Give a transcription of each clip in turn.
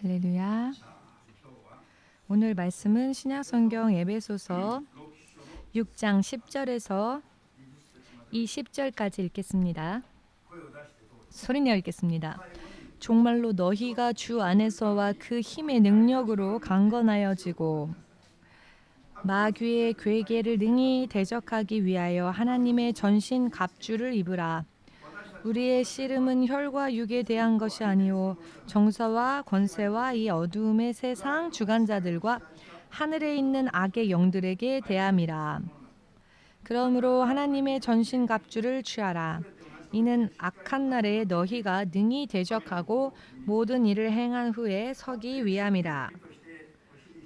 할렐루야. 오늘 말씀은 신약성경 에베소서 6장 10절에서 20절까지 읽겠습니다. 소리내어 읽겠습니다. 정말로 너희가 주 안에서와 그 힘의 능력으로 강건하여지고 마귀의 괴계를 능히 대적하기 위하여 하나님의 전신 갑주를 입으라. 우리의 씨름은 혈과 육에 대한 것이 아니오 정사와 권세와 이 어두움의 세상 주관자들과 하늘에 있는 악의 영들에게 대함이라. 그러므로 하나님의 전신 갑주를 취하라. 이는 악한 날에 너희가 능히 대적하고 모든 일을 행한 후에 서기 위함이라.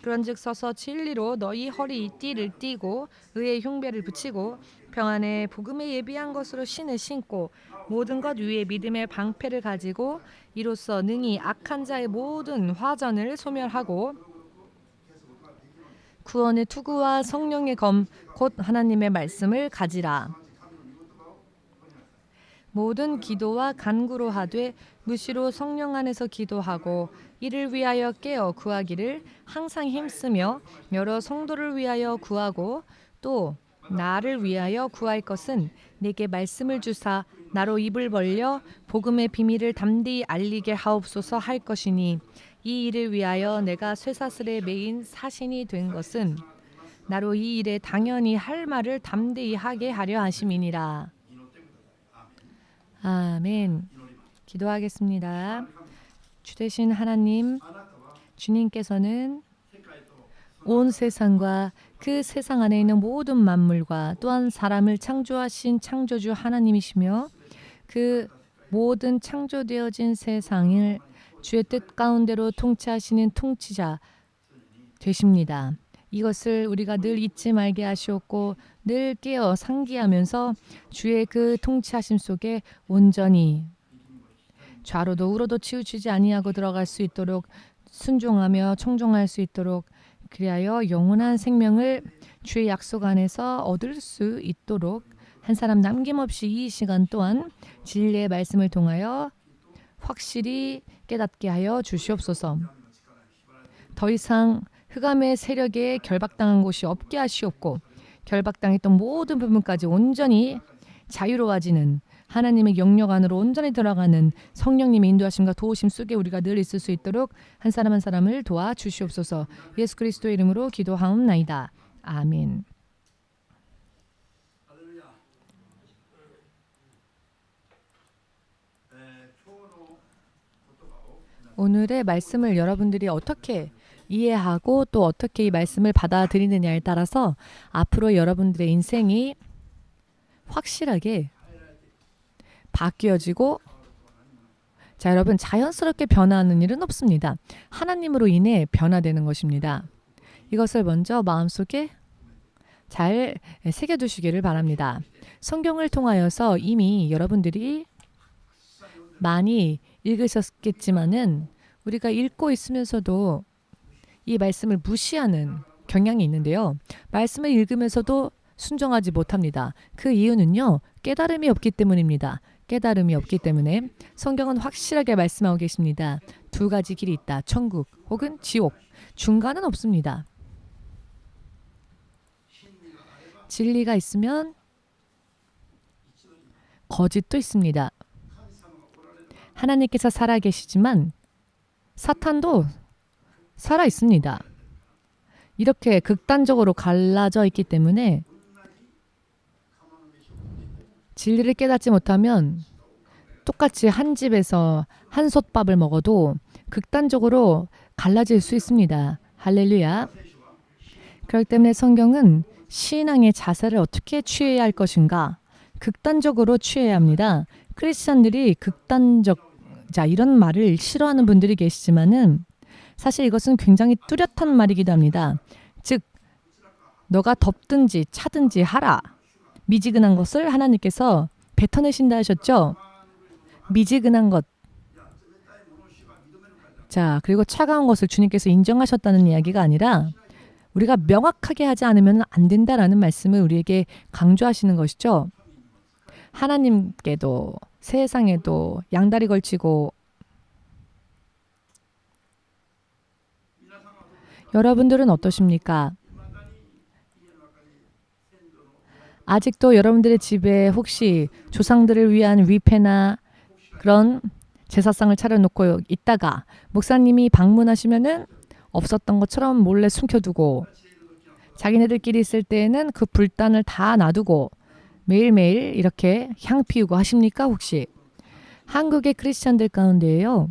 그런즉 서서 진리로 너희 허리 띠를 띠고 의의 흉배를 붙이고 평안의 복음에 예비한 것으로 신을 신고 모든 것 위에 믿음의 방패를 가지고 이로써 능히 악한 자의 모든 화전을 소멸하고 구원의 투구와 성령의 검 곧 하나님의 말씀을 가지라. 모든 기도와 간구로 하되 무시로 성령 안에서 기도하고 이를 위하여 깨어 구하기를 항상 힘쓰며 여러 성도를 위하여 구하고 또 나를 위하여 구할 것은 내게 말씀을 주사 나로 입을 벌려 복음의 비밀을 담대히 알리게 하옵소서 할 것이니 이 일을 위하여 내가 쇠사슬에 매인 사신이 된 것은 나로 이 일에 당연히 할 말을 담대히 하게 하려 하심이니라. 아멘. 기도하겠습니다. 주되신 하나님, 주님께서는 온 세상과 그 세상 안에 있는 모든 만물과 또한 사람을 창조하신 창조주 하나님이시며 그 모든 창조되어진 세상을 주의 뜻 가운데로 통치하시는 통치자 되십니다. 이것을 우리가 늘 잊지 말게 하시옵고 늘 깨어 상기하면서 주의 그 통치하심 속에 온전히 좌로도 우로도 치우치지 아니하고 들어갈 수 있도록 순종하며 청종할 수 있도록 그리하여 영원한 생명을 주의 약속 안에서 얻을 수 있도록 한 사람 남김없이 이 시간 또한 진리의 말씀을 통하여 확실히 깨닫게 하여 주시옵소서. 더 이상 흑암의 세력에 결박당한 곳이 없게 하시옵고 결박당했던 모든 부분까지 온전히 자유로워지는 하나님의 영역 안으로 온전히 들어가는 성령님의 인도하심과 도우심 속에 우리가 늘 있을 수 있도록 한 사람 한 사람을 도와주시옵소서. 예수 그리스도의 이름으로 기도하옵나이다. 아멘. 오늘의 말씀을 여러분들이 어떻게 이해하고 또 어떻게 이 말씀을 받아들이느냐에 따라서 앞으로 여러분들의 인생이 확실하게 바뀌어지고 자 여러분 자연스럽게 변화하는 일은 없습니다. 하나님으로 인해 변화되는 것입니다. 이것을 먼저 마음속에 잘 새겨두시기를 바랍니다. 성경을 통하여서 이미 여러분들이 많이 읽으셨겠지만은 우리가 읽고 있으면서도 이 말씀을 무시하는 경향이 있는데요. 말씀을 읽으면서도 순종하지 못합니다. 그 이유는요. 깨달음이 없기 때문입니다. 깨달음이 없기 때문에 성경은 확실하게 말씀하고 계십니다. 두 가지 길이 있다. 천국 혹은 지옥. 중간은 없습니다. 진리가 있으면 거짓도 있습니다. 하나님께서 살아계시지만 사탄도 살아 있습니다. 이렇게 극단적으로 갈라져 있기 때문에 진리를 깨닫지 못하면 똑같이 한 집에서 한 솥밥을 먹어도 극단적으로 갈라질 수 있습니다. 할렐루야. 그렇기 때문에 성경은 신앙의 자세를 어떻게 취해야 할 것인가 극단적으로 취해야 합니다. 크리스찬들이 이런 말을 싫어하는 분들이 계시지만은 사실 이것은 굉장히 뚜렷한 말이기도 합니다. 즉 너가 덥든지 차든지 하라. 미지근한 것을 하나님께서 뱉어내신다 하셨죠. 미지근한 것. 자 그리고 차가운 것을 주님께서 인정하셨다는 이야기가 아니라 우리가 명확하게 하지 않으면 안 된다라는 말씀을 우리에게 강조하시는 것이죠. 하나님께도 세상에도 양다리 걸치고 여러분들은 어떠십니까? 아직도 여러분들의 집에 혹시 조상들을 위한 위패나 그런 제사상을 차려놓고 있다가 목사님이 방문하시면은 없었던 것처럼 몰래 숨겨두고 자기네들끼리 있을 때에는 그 불단을 다 놔두고 매일매일 이렇게 향 피우고 하십니까 혹시? 한국의 크리스찬들 가운데에요.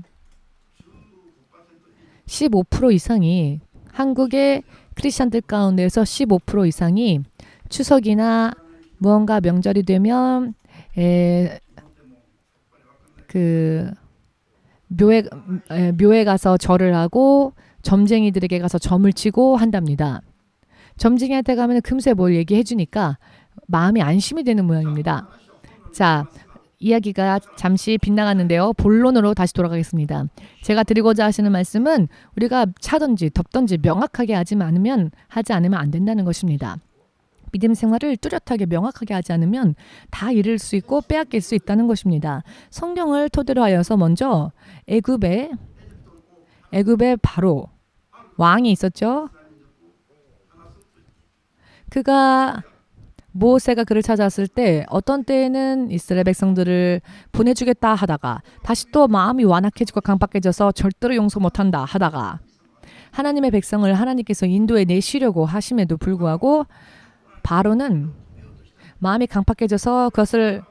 15% 이상이 한국의 크리스찬들 가운데에서 15% 이상이 추석이나 무언가 명절이 되면 그 묘에 가서 절을 하고 점쟁이들에게 가서 점을 치고 한답니다. 점쟁이한테 가면 금세 뭘 얘기해 주니까 마음이 안심이 되는 모양입니다. 자, 이야기가 잠시 빗나갔는데요. 본론으로 다시 돌아가겠습니다. 제가 드리고자 하시는 말씀은 우리가 차든지 덥든지 명확하게 하지 않으면 안 된다는 것입니다. 믿음 생활을 뚜렷하게 명확하게 하지 않으면 다 잃을 수 있고 빼앗길 수 있다는 것입니다. 성경을 토대로 하여서 먼저 애굽에 바로 왕이 있었죠. 그가 모세가 그를 찾아왔을 때 어떤 때에는 이스라엘 백성들을 보내주겠다 하다가 다시 또 마음이 완악해지고 강박해져서 절대로 용서 못한다 하다가 하나님의 백성을 하나님께서 인도해 내시려고 하심에도 불구하고 바로는 마음이 강팍해져서 그것을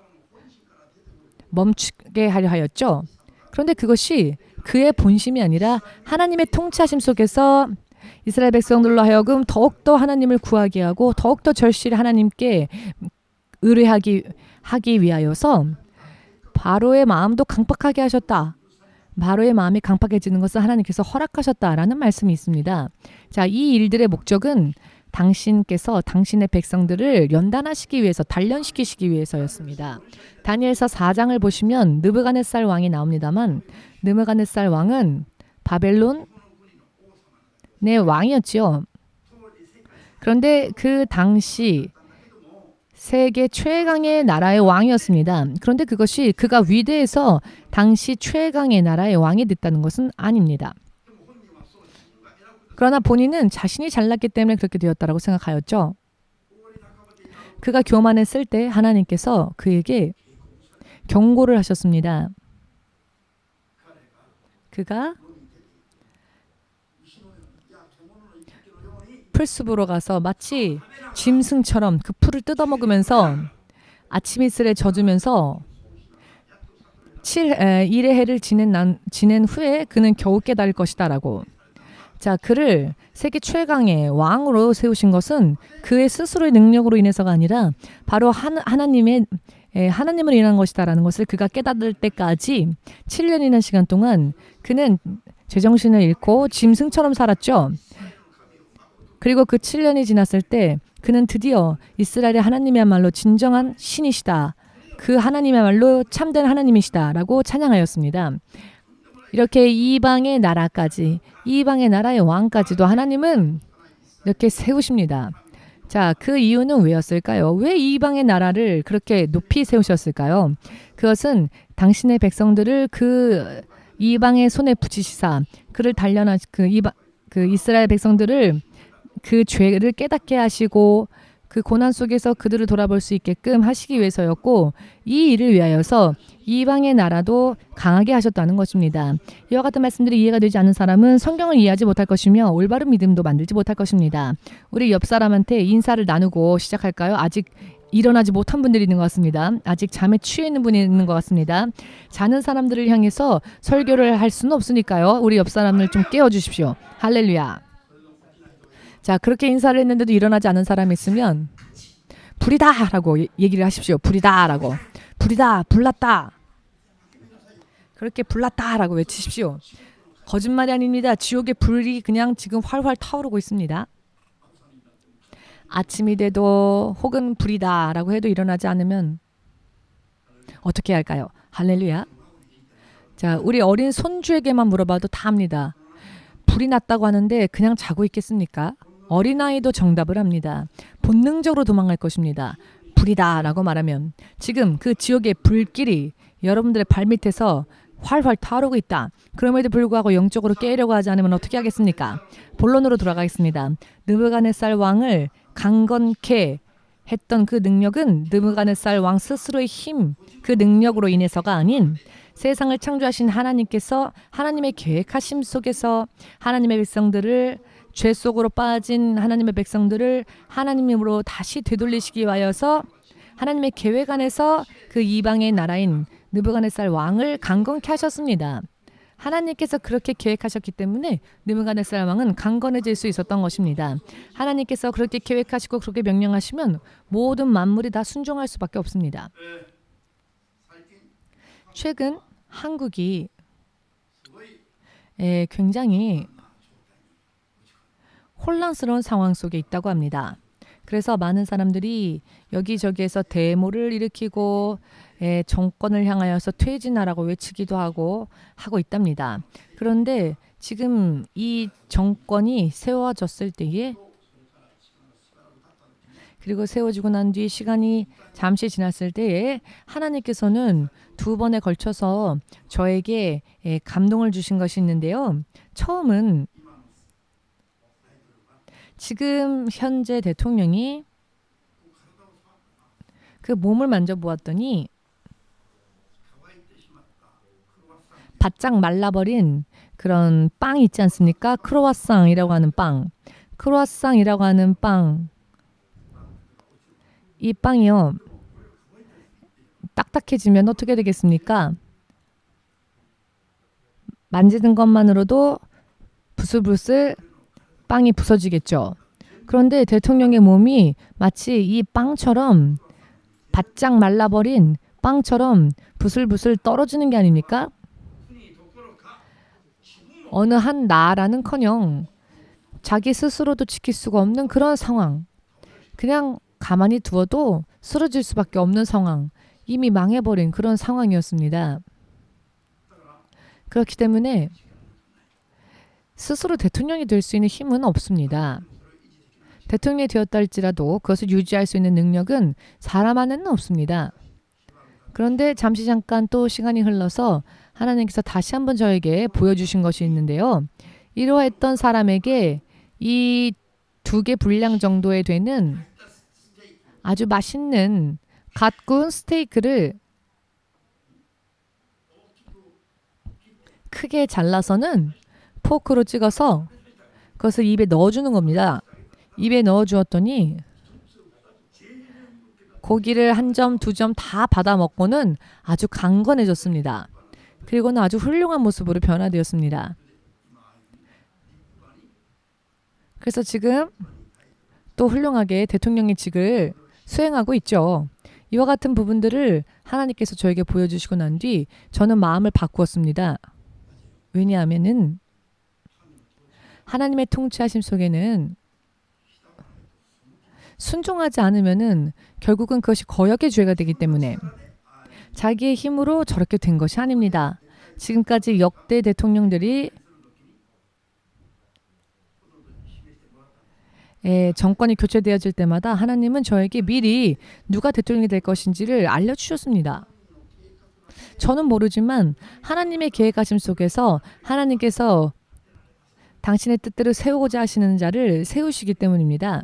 멈추게 하려 하였죠. 그런데 그것이 그의 본심이 아니라 하나님의 통치하심 속에서 이스라엘 백성들로 하여금 더욱더 하나님을 구하게 하고 더욱더 절실히 하나님께 의뢰하기 위하여서 바로의 마음도 강팍하게 하셨다. 바로의 마음이 강팍해지는 것을 하나님께서 허락하셨다라는 말씀이 있습니다. 자, 이 일들의 목적은 당신께서 당신의 백성들을 연단하시기 위해서 단련시키시기 위해서였습니다. 다니엘서 4장을 보시면 느부갓네살 왕이 나옵니다만 느부갓네살 왕은 바벨론의 왕이었지요. 그런데 그 당시 세계 최강의 나라의 왕이었습니다. 그런데 그것이 그가 위대해서 당시 최강의 나라의 왕이 됐다는 것은 아닙니다. 그러나 본인은 자신이 잘났기 때문에 그렇게 되었다고 생각하였죠. 그가 교만했을 때 하나님께서 그에게 경고를 하셨습니다. 그가 풀숲으로 가서 마치 짐승처럼 그 풀을 뜯어먹으면서 아침 이슬에 젖으면서 1의 해를 지낸 후에 그는 겨우 깨달을 것이다 라고. 자, 그를 세계 최강의 왕으로 세우신 것은 그의 스스로의 능력으로 인해서가 아니라 바로 하나님을 인한 것이다라는 것을 그가 깨달을 때까지 7년이라는 시간 동안 그는 제정신을 잃고 짐승처럼 살았죠. 그리고 그 7년이 지났을 때 그는 드디어 이스라엘의 하나님이야말로 진정한 신이시다. 그 하나님이야말로 참된 하나님이시다라고 찬양하였습니다. 이렇게 이방의 나라까지, 이방의 나라의 왕까지도 하나님은 이렇게 세우십니다. 자, 그 이유는 왜였을까요? 왜 이방의 나라를 그렇게 높이 세우셨을까요? 그것은 당신의 백성들을 그 이방의 손에 붙이시사 그를 단련한 그 이스라엘 백성들을 그 죄를 깨닫게 하시고 그 고난 속에서 그들을 돌아볼 수 있게끔 하시기 위해서였고, 이 일을 위하여서 이방의 나라도 강하게 하셨다는 것입니다. 이와 같은 말씀들이 이해가 되지 않는 사람은 성경을 이해하지 못할 것이며 올바른 믿음도 만들지 못할 것입니다. 우리 옆 사람한테 인사를 나누고 시작할까요? 아직 일어나지 못한 분들이 있는 것 같습니다. 아직 잠에 취해 있는 분이 있는 것 같습니다. 자는 사람들을 향해서 설교를 할 수는 없으니까요. 우리 옆 사람을 좀 깨워주십시오. 할렐루야. 자, 그렇게 인사를 했는데도 일어나지 않은 사람이 있으면 불이다 라고 얘기를 하십시오. 불이다 라고. 불이다, 불났다. 그렇게 불났다 라고 외치십시오. 거짓말이 아닙니다. 지옥의 불이 그냥 지금 활활 타오르고 있습니다. 아침이 돼도 혹은 불이다 라고 해도 일어나지 않으면 어떻게 할까요? 할렐루야. 자, 우리 어린 손주에게만 물어봐도 다 합니다. 불이 났다고 하는데 그냥 자고 있겠습니까? 어린아이도 정답을 합니다. 본능적으로 도망갈 것입니다. 불이다 라고 말하면 지금 그 지옥의 불길이 여러분들의 발밑에서 활활 타오르고 있다. 그럼에도 불구하고 영적으로 깨려고 하지 않으면 어떻게 하겠습니까? 본론으로 돌아가겠습니다. 느부갓네살 왕을 강건케 했던 그 능력은 느부갓네살 왕 스스로의 힘, 그 능력으로 인해서가 아닌 세상을 창조하신 하나님께서 하나님의 계획하심 속에서 하나님의 백성들을 죄 속으로 빠진 하나님의 백성들을 하나님으로 다시 되돌리시기 위하여서 하나님의 계획 안에서 그 이방의 나라인 느부갓네살 왕을 강건케 하셨습니다. 하나님께서 그렇게 계획하셨기 때문에 느부갓네살 왕은 강건해질 수 있었던 것입니다. 하나님께서 그렇게 계획하시고 그렇게 명령하시면 모든 만물이 다 순종할 수밖에 없습니다. 최근 한국이 굉장히 혼란스러운 상황 속에 있다고 합니다. 그래서 많은 사람들이 여기저기에서 데모를 일으키고 정권을 향하여서 퇴진하라고 외치기도 하고 있답니다. 그런데 지금 이 정권이 세워졌을 때에 그리고 세워지고 난 뒤 시간이 잠시 지났을 때에 하나님께서는 2번에 걸쳐서 저에게 감동을 주신 것이 있는데요. 처음은 지금 현재 대통령이 그 몸을 만져보았더니 바짝 말라버린 그런 빵이 있지 않습니까? 크로와상이라고 하는 빵. 크로와상이라고 하는 빵. 이 빵이요. 딱딱해지면 어떻게 되겠습니까? 만지는 것만으로도 부슬부슬 빵이 부서지겠죠. 그런데 대통령의 몸이 마치 이 빵처럼 바짝 말라버린 빵처럼 부슬부슬 떨어지는 게 아닙니까? 어느 한 나라는커녕 자기 스스로도 지킬 수가 없는 그런 상황. 그냥 가만히 두어도 쓰러질 수밖에 없는 상황. 이미 망해버린 그런 상황이었습니다. 그렇기 때문에 스스로 대통령이 될 수 있는 힘은 없습니다. 대통령이 되었다 할지라도 그것을 유지할 수 있는 능력은 사람 안에는 없습니다. 그런데 잠깐 또 시간이 흘러서 하나님께서 다시 한번 저에게 보여주신 것이 있는데요. 이러했던 사람에게 이 2개 분량 정도에 되는 아주 맛있는 갓 구운 스테이크를 크게 잘라서는 포크로 찍어서 그것을 입에 넣어주는 겁니다. 입에 넣어주었더니 고기를 1점, 2점 다 받아 먹고는 아주 강건해졌습니다. 그리고는 아주 훌륭한 모습으로 변화되었습니다. 그래서 지금 또 훌륭하게 대통령의 직을 수행하고 있죠. 이와 같은 부분들을 하나님께서 저에게 보여주시고 난 뒤 저는 마음을 바꾸었습니다. 왜냐하면은 하나님의 통치하심 속에는 순종하지 않으면은 결국은 그것이 거역의 죄가 되기 때문에 자기의 힘으로 저렇게 된 것이 아닙니다. 지금까지 역대 대통령들이 정권이 교체되어질 때마다 하나님은 저에게 미리 누가 대통령이 될 것인지를 알려주셨습니다. 저는 모르지만 하나님의 계획하심 속에서 하나님께서 당신의 뜻대로 세우고자 하시는 자를 세우시기 때문입니다.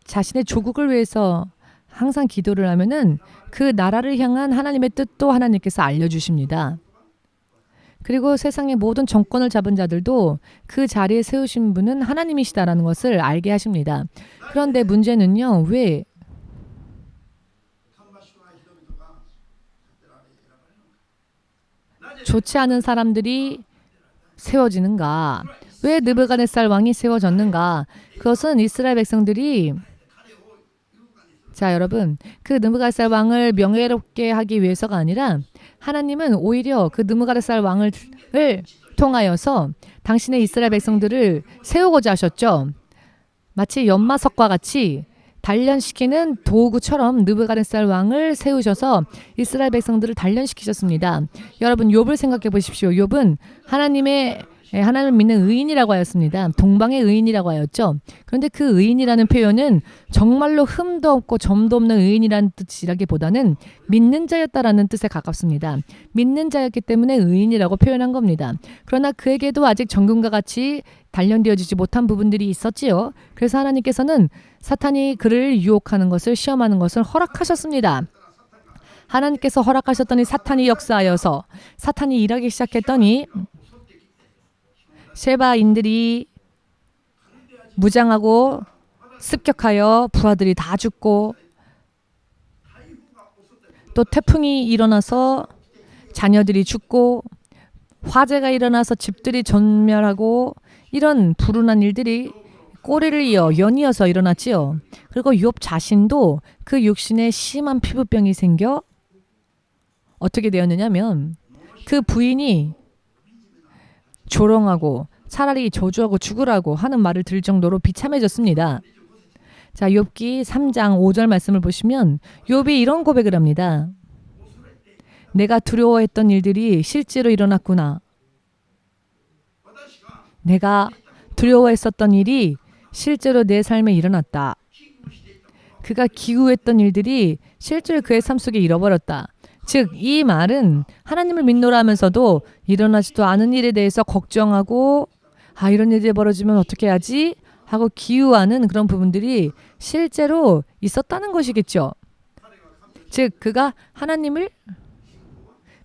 자신의 조국을 위해서 항상 기도를 하면은 그 나라를 향한 하나님의 뜻도 하나님께서 알려주십니다. 그리고 세상의 모든 정권을 잡은 자들도 그 자리에 세우신 분은 하나님이시다라는 것을 알게 하십니다. 그런데 문제는요, 왜 좋지 않은 사람들이 세워지는가? 왜 느부갓네살 왕이 세워졌는가? 그것은 이스라엘 백성들이 자 여러분 그 느부갓네살 왕을 명예롭게 하기 위해서가 아니라 하나님은 오히려 그 느부갓네살 왕을 통하여서 당신의 이스라엘 백성들을 세우고자 하셨죠. 마치 연마석과 같이 단련시키는 도구처럼 느부갓네살 왕을 세우셔서 이스라엘 백성들을 단련시키셨습니다. 여러분 욥을 생각해 보십시오. 욥은 하나님의 하나님을 믿는 의인이라고 하였습니다. 동방의 의인이라고 하였죠. 그런데 그 의인이라는 표현은 정말로 흠도 없고 점도 없는 의인이라는 뜻이라기보다는 믿는 자였다라는 뜻에 가깝습니다. 믿는 자였기 때문에 의인이라고 표현한 겁니다. 그러나 그에게도 아직 정금과 같이 단련되어지지 못한 부분들이 있었지요. 그래서 하나님께서는 사탄이 그를 유혹하는 것을 시험하는 것을 허락하셨습니다. 하나님께서 허락하셨더니 사탄이 역사하여서 사탄이 일하기 시작했더니 세바인들이 무장하고 습격하여 부하들이 다 죽고 또 태풍이 일어나서 자녀들이 죽고 화재가 일어나서 집들이 전멸하고 이런 불운한 일들이 꼬리를 이어 연이어서 일어났지요. 그리고 욥 자신도 그 육신에 심한 피부병이 생겨 어떻게 되었느냐면 그 부인이 조롱하고 차라리 저주하고 죽으라고 하는 말을 들을 정도로 비참해졌습니다. 자, 욥기 3장 5절 말씀을 보시면 욥이 이런 고백을 합니다. 내가 두려워했던 일들이 실제로 일어났구나. 내가 두려워했었던 일이 실제로 내 삶에 일어났다. 그가 기우했던 일들이 실제로 그의 삶 속에 잃어버렸다. 즉, 이 말은 하나님을 믿노라 하면서도 일어나지도 않은 일에 대해서 걱정하고 이런 일이 벌어지면 어떻게 하지? 하고 기우하는 그런 부분들이 실제로 있었다는 것이겠죠. 즉, 그가 하나님을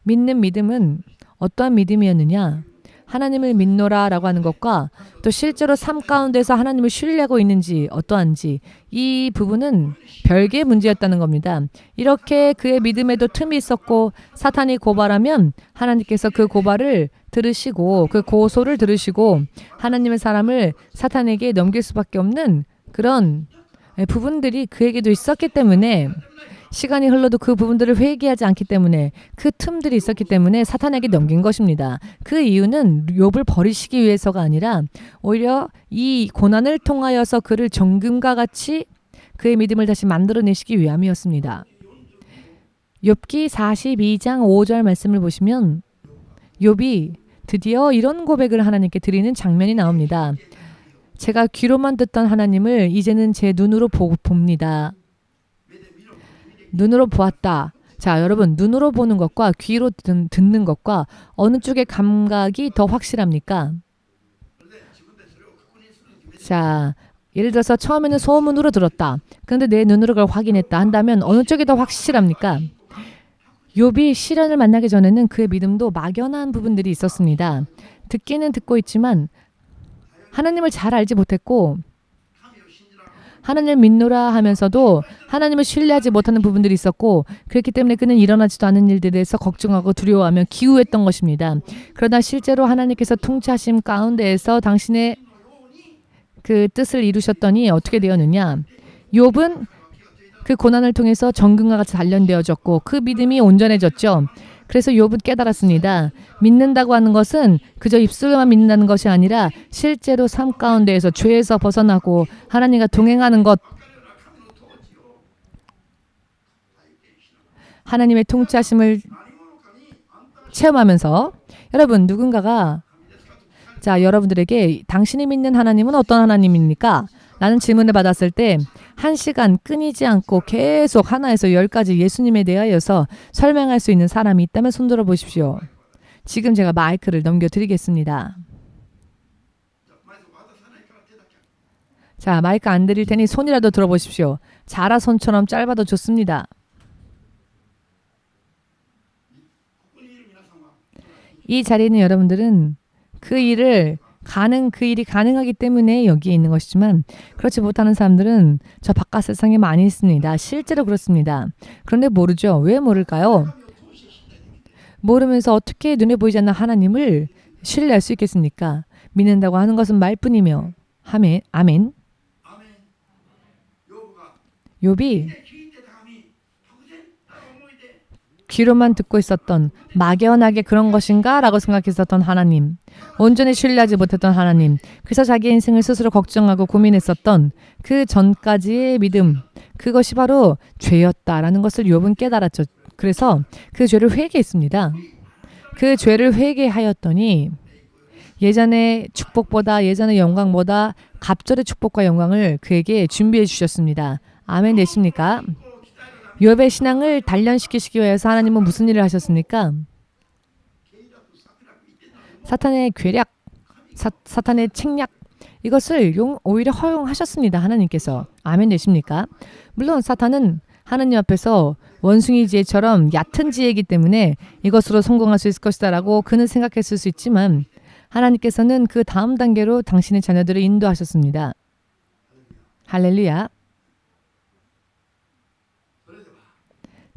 믿는 믿음은 어떠한 믿음이었느냐? 하나님을 믿노라 라고 하는 것과 또 실제로 삶 가운데서 하나님을 신뢰하고 있는지 어떠한지 이 부분은 별개의 문제였다는 겁니다. 이렇게 그의 믿음에도 틈이 있었고 사탄이 고발하면 하나님께서 그 고발을 들으시고 그 고소를 들으시고 하나님의 사람을 사탄에게 넘길 수밖에 없는 그런 부분들이 그에게도 있었기 때문에 시간이 흘러도 그 부분들을 회개하지 않기 때문에 그 틈들이 있었기 때문에 사탄에게 넘긴 것입니다. 그 이유는 욥을 버리시기 위해서가 아니라 오히려 이 고난을 통하여서 그를 정금과 같이 그의 믿음을 다시 만들어내시기 위함이었습니다. 욥기 42장 5절 말씀을 보시면 욥이 드디어 이런 고백을 하나님께 드리는 장면이 나옵니다. 제가 귀로만 듣던 하나님을 이제는 제 눈으로 봅니다. 눈으로 보았다. 자, 여러분, 눈으로 보는 것과 귀로 듣는 것과 어느 쪽의 감각이 더 확실합니까? 자, 예를 들어서 처음에는 소문으로 들었다. 그런데 내 눈으로 그걸 확인했다 한다면 어느 쪽이 더 확실합니까? 욥이 시련을 만나기 전에는 그의 믿음도 막연한 부분들이 있었습니다. 듣기는 듣고 있지만 하나님을 잘 알지 못했고 하나님을 믿노라 하면서도 하나님을 신뢰하지 못하는 부분들이 있었고 그렇기 때문에 그는 일어나지도 않은 일들에 대해서 걱정하고 두려워하며 기우했던 것입니다. 그러나 실제로 하나님께서 통치하심 가운데에서 당신의 그 뜻을 이루셨더니 어떻게 되었느냐. 욥은 그 고난을 통해서 정금과 같이 단련되어졌고 그 믿음이 온전해졌죠. 그래서 욥은 깨달았습니다. 믿는다고 하는 것은 그저 입술로만 믿는다는 것이 아니라 실제로 삶 가운데에서 죄에서 벗어나고 하나님과 동행하는 것, 하나님의 통치하심을 체험하면서 여러분 누군가가 자 여러분들에게 당신이 믿는 하나님은 어떤 하나님입니까? 라는 질문을 받았을 때 1시간 끊이지 않고 계속 하나에서 10가지 예수님에 대하여서 설명할 수 있는 사람이 있다면 손들어 보십시오. 지금 제가 마이크를 넘겨드리겠습니다. 자, 마이크 안 드릴 테니 손이라도 들어보십시오. 자라 손처럼 짧아도 좋습니다. 이 자리에 있는 여러분들은 그 일이 가능하기 때문에 여기에 있는 것이지만 그렇지 못하는 사람들은 저 바깥 세상에 많이 있습니다. 실제로 그렇습니다. 그런데 모르죠. 왜 모를까요? 모르면서 어떻게 눈에 보이지 않는 하나님을 신뢰할 수 있겠습니까? 믿는다고 하는 것은 말뿐이며 아멘. 욥이 귀로만 듣고 있었던 막연하게 그런 것인가? 라고 생각했었던 하나님. 온전히 신뢰하지 못했던 하나님. 그래서 자기 인생을 스스로 걱정하고 고민했었던 그 전까지의 믿음. 그것이 바로 죄였다라는 것을 욥은 깨달았죠. 그래서 그 죄를 회개했습니다. 그 죄를 회개하였더니 예전의 축복보다 예전의 영광보다 갑절의 축복과 영광을 그에게 준비해 주셨습니다. 아멘 되십니까? 욥의 신앙을 단련시키시기 위해서 하나님은 무슨 일을 하셨습니까? 사탄의 괴략, 사탄의 책략 이것을 오히려 허용하셨습니다. 하나님께서. 아멘 되십니까? 물론 사탄은 하나님 앞에서 원숭이 지혜처럼 얕은 지혜이기 때문에 이것으로 성공할 수 있을 것이다 라고 그는 생각했을 수 있지만 하나님께서는 그 다음 단계로 당신의 자녀들을 인도하셨습니다. 할렐루야.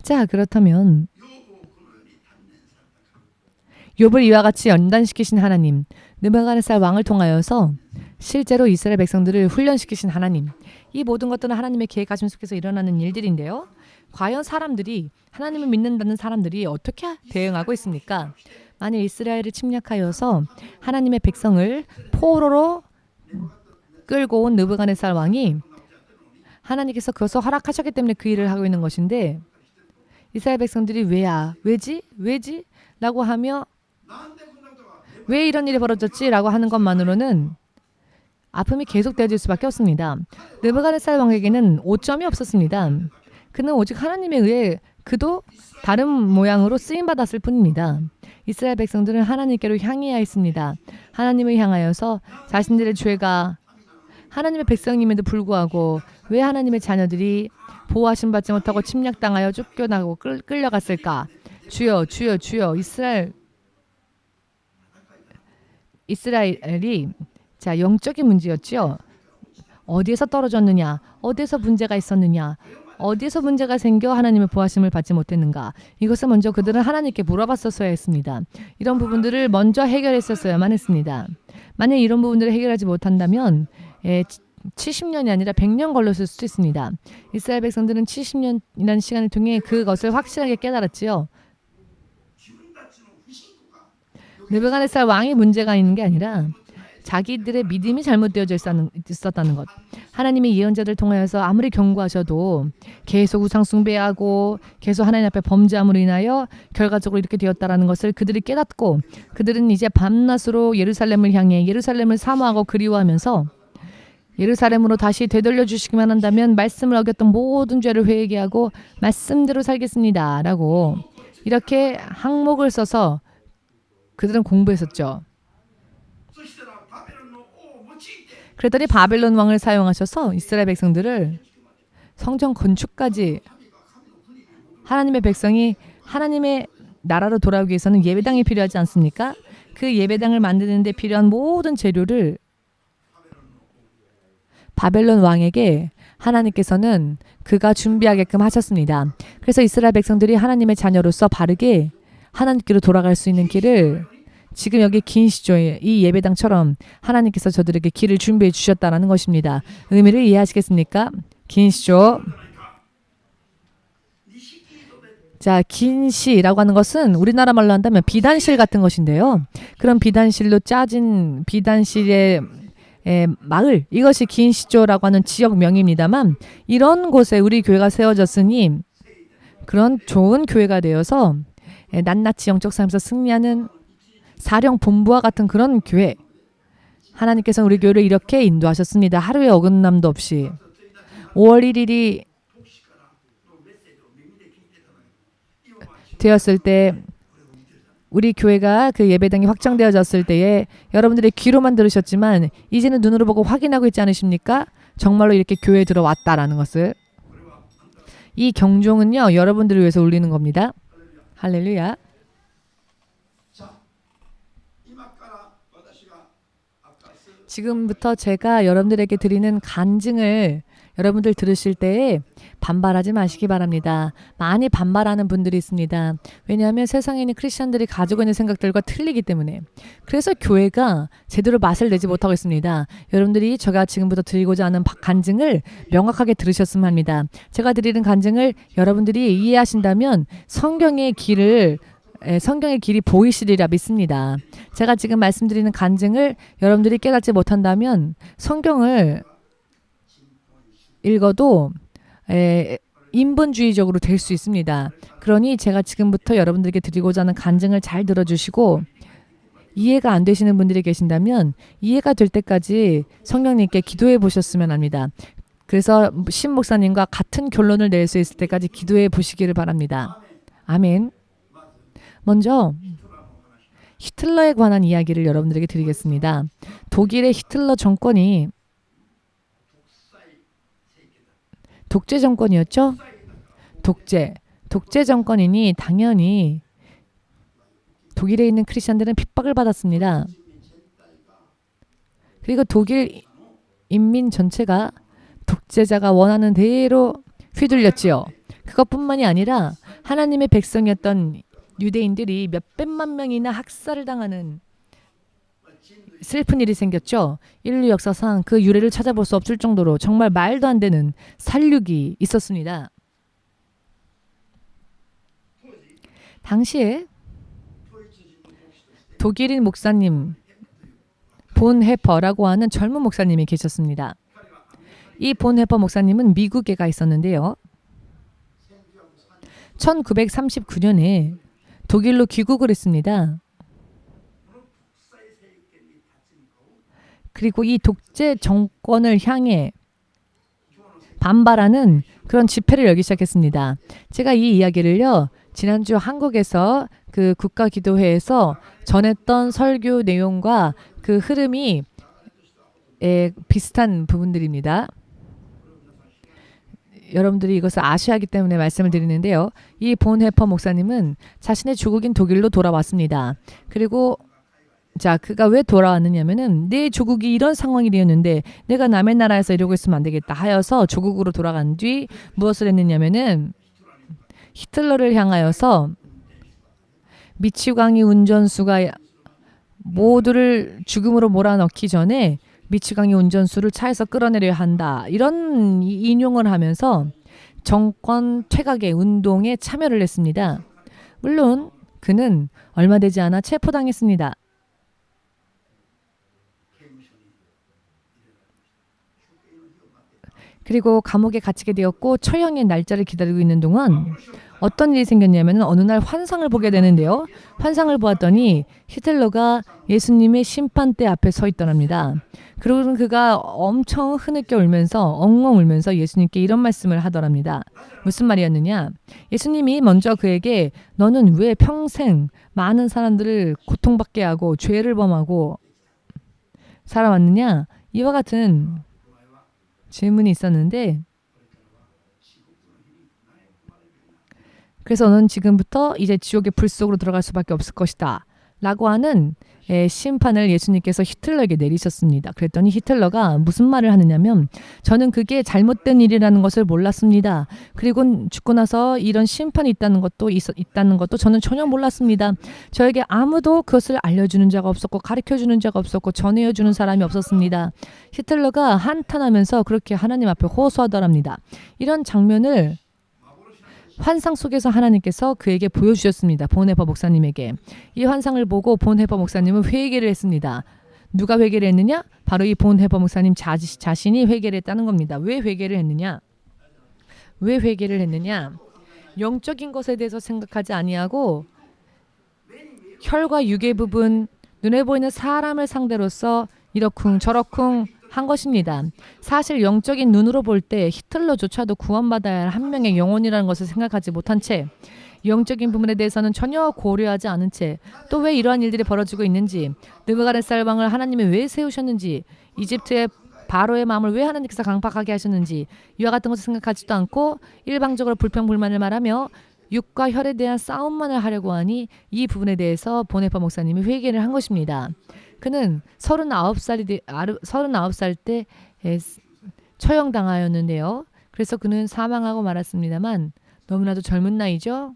자, 그렇다면 욥을 이와 같이 연단시키신 하나님, 느부갓네살 왕을 통하여서 실제로 이스라엘 백성들을 훈련시키신 하나님, 이 모든 것들은 하나님의 계획하심 속에서 일어나는 일들인데요. 과연 사람들이 하나님을 믿는다는 사람들이 어떻게 대응하고 있습니까? 만일 이스라엘을 침략하여서 하나님의 백성을 포로로 끌고 온 느부갓네살 왕이 하나님께서 그것을 허락하셨기 때문에 그 일을 하고 있는 것인데 이스라엘 백성들이 왜지? 라고 하며 왜 이런 일이 벌어졌지? 라고 하는 것만으로는 아픔이 계속되어질 수밖에 없습니다. 느부갓네살 왕에게는 오점이 없었습니다. 그는 오직 하나님에 의해 그도 다른 모양으로 쓰임받았을 뿐입니다. 이스라엘 백성들은 하나님께로 향해야 했습니다. 하나님을 향하여서 자신들의 죄가 하나님의 백성임에도 불구하고 왜 하나님의 자녀들이 보호하심 받지 못하고 침략당하여 쫓겨나고 끌려갔을까? 주여 이스라엘이 자 영적인 문제였죠. 어디에서 떨어졌느냐? 어디에서 문제가 있었느냐? 어디에서 문제가 생겨 하나님의 보호하심을 받지 못했는가? 이것을 먼저 그들은 하나님께 물어봤었어야 했습니다. 이런 부분들을 먼저 해결했었어야만 했습니다. 만약 이런 부분들을 해결하지 못한다면 70년이 아니라 100년 걸렸을 수도 있습니다. 이스라엘 백성들은 70년이라는 시간을 통해 그것을 확실하게 깨달았지요. 느부갓네살 왕이 문제가 있는 게 아니라 자기들의 믿음이 잘못되어져 있었다는 것. 하나님의 예언자들 통하여서 아무리 경고하셔도 계속 우상 숭배하고 계속 하나님 앞에 범죄함으로 인하여 결과적으로 이렇게 되었다라는 것을 그들이 깨닫고 그들은 이제 밤낮으로 예루살렘을 향해 예루살렘을 사모하고 그리워하면서 예루살렘으로 다시 되돌려 주시기만 한다면 말씀을 어겼던 모든 죄를 회개하고 말씀대로 살겠습니다. 라고 이렇게 항목을 써서 그들은 공부했었죠. 그랬더니 바벨론 왕을 사용하셔서 이스라엘 백성들을 성전 건축까지 하나님의 백성이 하나님의 나라로 돌아오기 위해서는 예배당이 필요하지 않습니까? 그 예배당을 만드는 데 필요한 모든 재료를 바벨론 왕에게 하나님께서는 그가 준비하게끔 하셨습니다. 그래서 이스라엘 백성들이 하나님의 자녀로서 바르게 하나님께로 돌아갈 수 있는 길을 지금 여기 긴 시조의 이 예배당처럼 하나님께서 저들에게 길을 준비해 주셨다는 것입니다. 의미를 이해하시겠습니까? 긴 시조. 자, 긴 시라고 하는 것은 우리나라 말로 한다면 비단실 같은 것인데요. 그런 비단실로 짜진 비단실의 마을, 이것이 긴 시조라고 하는 지역명입니다만 이런 곳에 우리 교회가 세워졌으니 그런 좋은 교회가 되어서 낱낱이 영적 삶에서 승리하는 사령 본부와 같은 그런 교회. 하나님께서 우리 교회를 이렇게 인도하셨습니다. 하루에 어긋남도 없이. 5월 1일이 되었을 때 우리 교회가 그 예배당이 확정되어졌을 때에 여러분들이 귀로만 들으셨지만 이제는 눈으로 보고 확인하고 있지 않으십니까? 정말로 이렇게 교회에 들어왔다라는 것을. 이 경종은요, 여러분들을 위해서 울리는 겁니다. 할렐루야. 지금부터 제가 여러분들에게 드리는 간증을 여러분들 들으실 때에 반발하지 마시기 바랍니다. 많이 반발하는 분들이 있습니다. 왜냐하면 세상에 있는 크리스천들이 가지고 있는 생각들과 틀리기 때문에. 그래서 교회가 제대로 맛을 내지 못하고 있습니다. 여러분들이 제가 지금부터 드리고자 하는 간증을 명확하게 들으셨으면 합니다. 제가 드리는 간증을 여러분들이 이해하신다면 성경의 길이 보이시리라 믿습니다. 제가 지금 말씀드리는 간증을 여러분들이 깨닫지 못한다면 성경을 읽어도 인본주의적으로 될 수 있습니다. 그러니 제가 지금부터 여러분들에게 드리고자 하는 간증을 잘 들어주시고 이해가 안 되시는 분들이 계신다면 이해가 될 때까지 성령님께 기도해 보셨으면 합니다. 그래서 신 목사님과 같은 결론을 낼 수 있을 때까지 기도해 보시기를 바랍니다. 아멘. 먼저 히틀러에 관한 이야기를 여러분들에게 드리겠습니다. 독일의 히틀러 정권이 독재 정권이었죠? 독재 정권이니 당연히 독일에 있는 크리스천들은 핍박을 받았습니다. 그리고 독일 인민 전체가 독재자가 원하는 대로 휘둘렸지요. 그것뿐만이 아니라 하나님의 백성이었던 유대인들이 몇백만 명이나 학살을 당하는 슬픈 일이 생겼죠. 인류 역사상 그 유래를 찾아볼 수 없을 정도로 정말 말도 안 되는 살육이 있었습니다. 당시에 독일인 목사님 본 해퍼라고 하는 젊은 목사님이 계셨습니다. 이 본 해퍼 목사님은 미국에 가 있었는데요. 1939년에 독일로 귀국을 했습니다. 그리고 이 독재 정권을 향해 반발하는 그런 집회를 열기 시작했습니다. 제가 이 이야기를요, 지난주 한국에서 그 국가기도회에서 전했던 설교 내용과 그 흐름이 비슷한 부분들입니다. 여러분들이 이것을 아셔야 하기 때문에 말씀을 드리는데요. 이 본 해퍼 목사님은 자신의 조국인 독일로 돌아왔습니다. 그리고 그가 왜 돌아왔느냐면은 내 조국이 이런 상황이 되었는데 내가 남의 나라에서 이러고 있으면 안 되겠다 하여서 조국으로 돌아간 뒤 무엇을 했느냐면은 히틀러를 향하여서 미치광이 운전수가 모두를 죽음으로 몰아넣기 전에 미치광이 운전수를 차에서 끌어내려야 한다. 이런 인용을 하면서 정권 퇴각의 운동에 참여를 했습니다. 물론 그는 얼마 되지 않아 체포당했습니다. 그리고 감옥에 갇히게 되었고 처형의 날짜를 기다리고 있는 동안 어떤 일이 생겼냐면 어느 날 환상을 보게 되는데요. 환상을 보았더니 히틀러가 예수님의 심판대 앞에 서 있더랍니다. 그리고 그가 엄청 흐느껴 울면서 엉엉 울면서 예수님께 이런 말씀을 하더랍니다. 무슨 말이었느냐? 예수님이 먼저 그에게 너는 왜 평생 많은 사람들을 고통받게 하고 죄를 범하고 살아왔느냐? 이와 같은 질문이 있었는데 그래서 너는 지금부터 이제 지옥의 불 속으로 들어갈 수밖에 없을 것이다 라고 하는 심판을 예수님께서 히틀러에게 내리셨습니다. 그랬더니 히틀러가 무슨 말을 하느냐면 저는 그게 잘못된 일이라는 것을 몰랐습니다. 그리고 죽고 나서 이런 심판이 있다는 것도 저는 전혀 몰랐습니다. 저에게 아무도 그것을 알려주는 자가 없었고 가르쳐주는 자가 없었고 전해주는 사람이 없었습니다. 히틀러가 한탄하면서 그렇게 하나님 앞에 호소하더랍니다. 이런 장면을 환상 속에서 하나님께서 그에게 보여주셨습니다. 본 해퍼 목사님에게. 이 환상을 보고 본 해퍼 목사님은 회개를 했습니다. 누가 회개를 했느냐? 바로 이 본 해퍼 목사님 자신이 회개를 했다는 겁니다. 왜 회개를 했느냐? 왜 회개를 했느냐? 영적인 것에 대해서 생각하지 아니하고 혈과 육의 부분, 눈에 보이는 사람을 상대로서 이러쿵 저러쿵 한 것입니다. 사실 영적인 눈으로 볼 때 히틀러조차도 구원받아야 할 한 명의 영혼이라는 것을 생각하지 못한 채 영적인 부분에 대해서는 전혀 고려하지 않은 채 또 왜 이러한 일들이 벌어지고 있는지 느부갓네살 왕을 하나님이 왜 세우셨는지 이집트의 바로의 마음을 왜 하나님께서 강팍하게 하셨는지 이와 같은 것을 생각하지도 않고 일방적으로 불평불만을 말하며 육과 혈에 대한 싸움만을 하려고 하니 이 부분에 대해서 본 해퍼 목사님이 회개를 한 것입니다. 그는 39살 때 처형당하였는데요. 그래서 그는 사망하고 말았습니다만 너무나도 젊은 나이죠.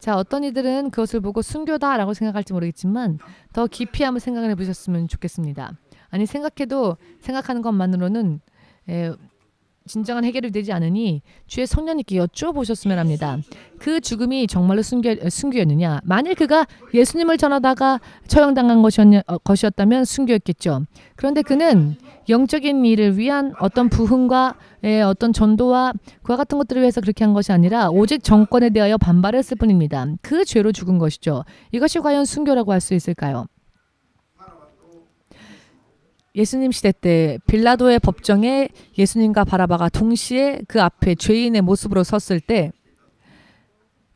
자, 어떤 이들은 그것을 보고 순교다라고 생각할지 모르겠지만 더 깊이 한번 생각을 해보셨으면 좋겠습니다. 아니 생각하는 것만으로는 진정한 해결이 되지 않으니 주의 성령님께 여쭈어보셨으면 합니다. 그 죽음이 정말로 순교였느냐? 만일 그가 예수님을 전하다가 처형당한 것이었다면 순교였겠죠. 그런데 그는 영적인 일을 위한 어떤 부흥과 어떤 전도와 그와 같은 것들을 위해서 그렇게 한 것이 아니라 오직 정권에 대하여 반발했을 뿐입니다. 그 죄로 죽은 것이죠. 이것이 과연 순교라고 할 수 있을까요? 예수님 시대 때 빌라도의 법정에 예수님과 바라바가 동시에 그 앞에 죄인의 모습으로 섰을 때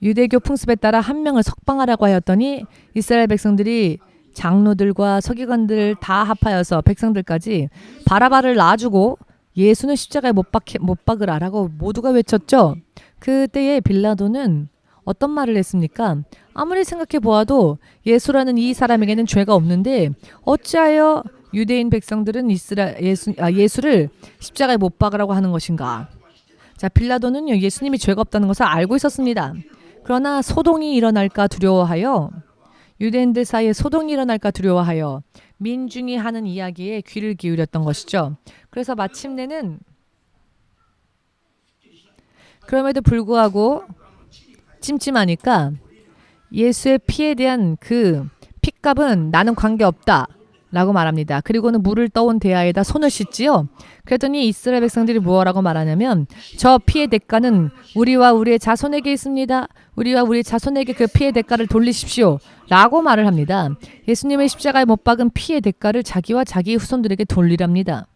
유대교 풍습에 따라 한 명을 석방하라고 하였더니 이스라엘 백성들이 장로들과 서기관들 다 합하여서 백성들까지 바라바를 놔주고 예수는 십자가에 못 박으라라고 모두가 외쳤죠. 그때에 빌라도는 어떤 말을 했습니까? 아무리 생각해 보아도 예수라는 이 사람에게는 죄가 없는데 어찌하여 유대인 백성들은 예수를 십자가에 못 박으라고 하는 것인가? 자, 빌라도는요, 예수님이 죄가 없다는 것을 알고 있었습니다. 그러나 소동이 일어날까 두려워하여 유대인들 사이에 소동이 일어날까 두려워하여 민중이 하는 이야기에 귀를 기울였던 것이죠. 그래서 마침내는 그럼에도 불구하고 찜찜하니까 예수의 피에 대한 그 핏값은 나는 관계없다 라고 말합니다. 그리고는 물을 떠온 대야에다 손을 씻지요. 그랬더니 이스라엘 백성들이 무엇라고 말하냐면 저 피의 대가는 우리와 우리의 자손에게 있습니다. 우리와 우리의 자손에게 그 피의 대가를 돌리십시오 라고 말을 합니다. 예수님의 십자가에 못 박은 피의 대가를 자기와 자기 후손들에게 돌리랍니다.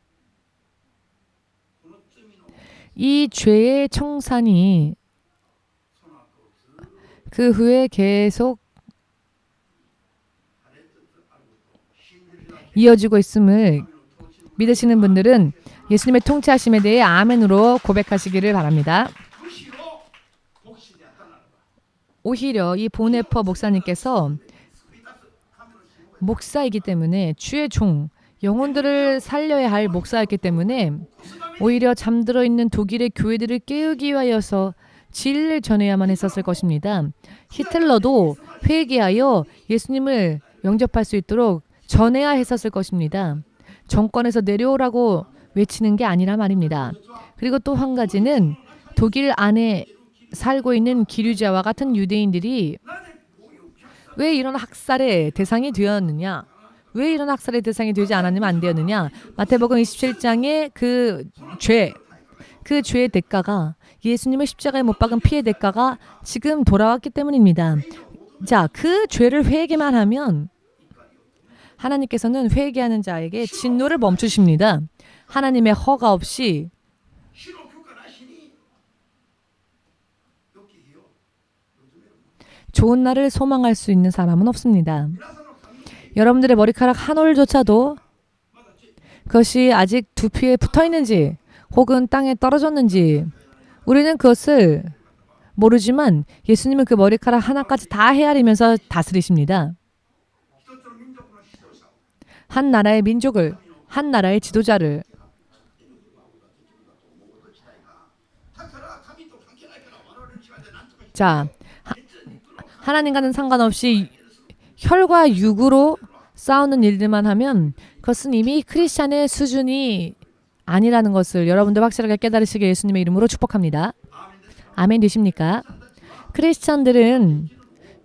이 죄의 청산이 그 후에 계속 이어지고 있음을 믿으시는 분들은 예수님의 통치하심에 대해 아멘으로 고백하시기를 바랍니다. 오히려 이 보네퍼 목사님께서 목사이기 때문에 주의 종, 영혼들을 살려야 할 목사였기 때문에 오히려 잠들어 있는 독일의 교회들을 깨우기 위하여서 진리를 전해야만 했었을 것입니다. 히틀러도 회개하여 예수님을 영접할 수 있도록 전해야 했었을 것입니다. 정권에서 내려오라고 외치는 게 아니라 말입니다. 그리고 또 한 가지는 독일 안에 살고 있는 기류자와 같은 유대인들이 왜 이런 학살의 대상이 되었느냐? 왜 이런 학살의 대상이 되지 않았냐면 안 되었느냐? 마태복음 27장의 그 죄의 대가가 예수님을 십자가에 못 박은 피의 대가가 지금 돌아왔기 때문입니다. 자, 그 죄를 회개만 하면 하나님께서는 회개하는 자에게 진노를 멈추십니다. 하나님의 허가 없이 좋은 날을 소망할 수 있는 사람은 없습니다. 여러분들의 머리카락 한 올조차도 그것이 아직 두피에 붙어 있는지 혹은 땅에 떨어졌는지 우리는 그것을 모르지만 예수님은 그 머리카락 하나까지 다 헤아리면서 다스리십니다. 한 나라의 민족을, 한 나라의 지도자를 자, 하나님과는 상관없이 혈과 육으로 싸우는 일들만 하면 그것은 이미 크리스찬의 수준이 아니라는 것을 여러분들 확실하게 깨달으시길 예수님의 이름으로 축복합니다. 아멘 되십니까? 크리스찬들은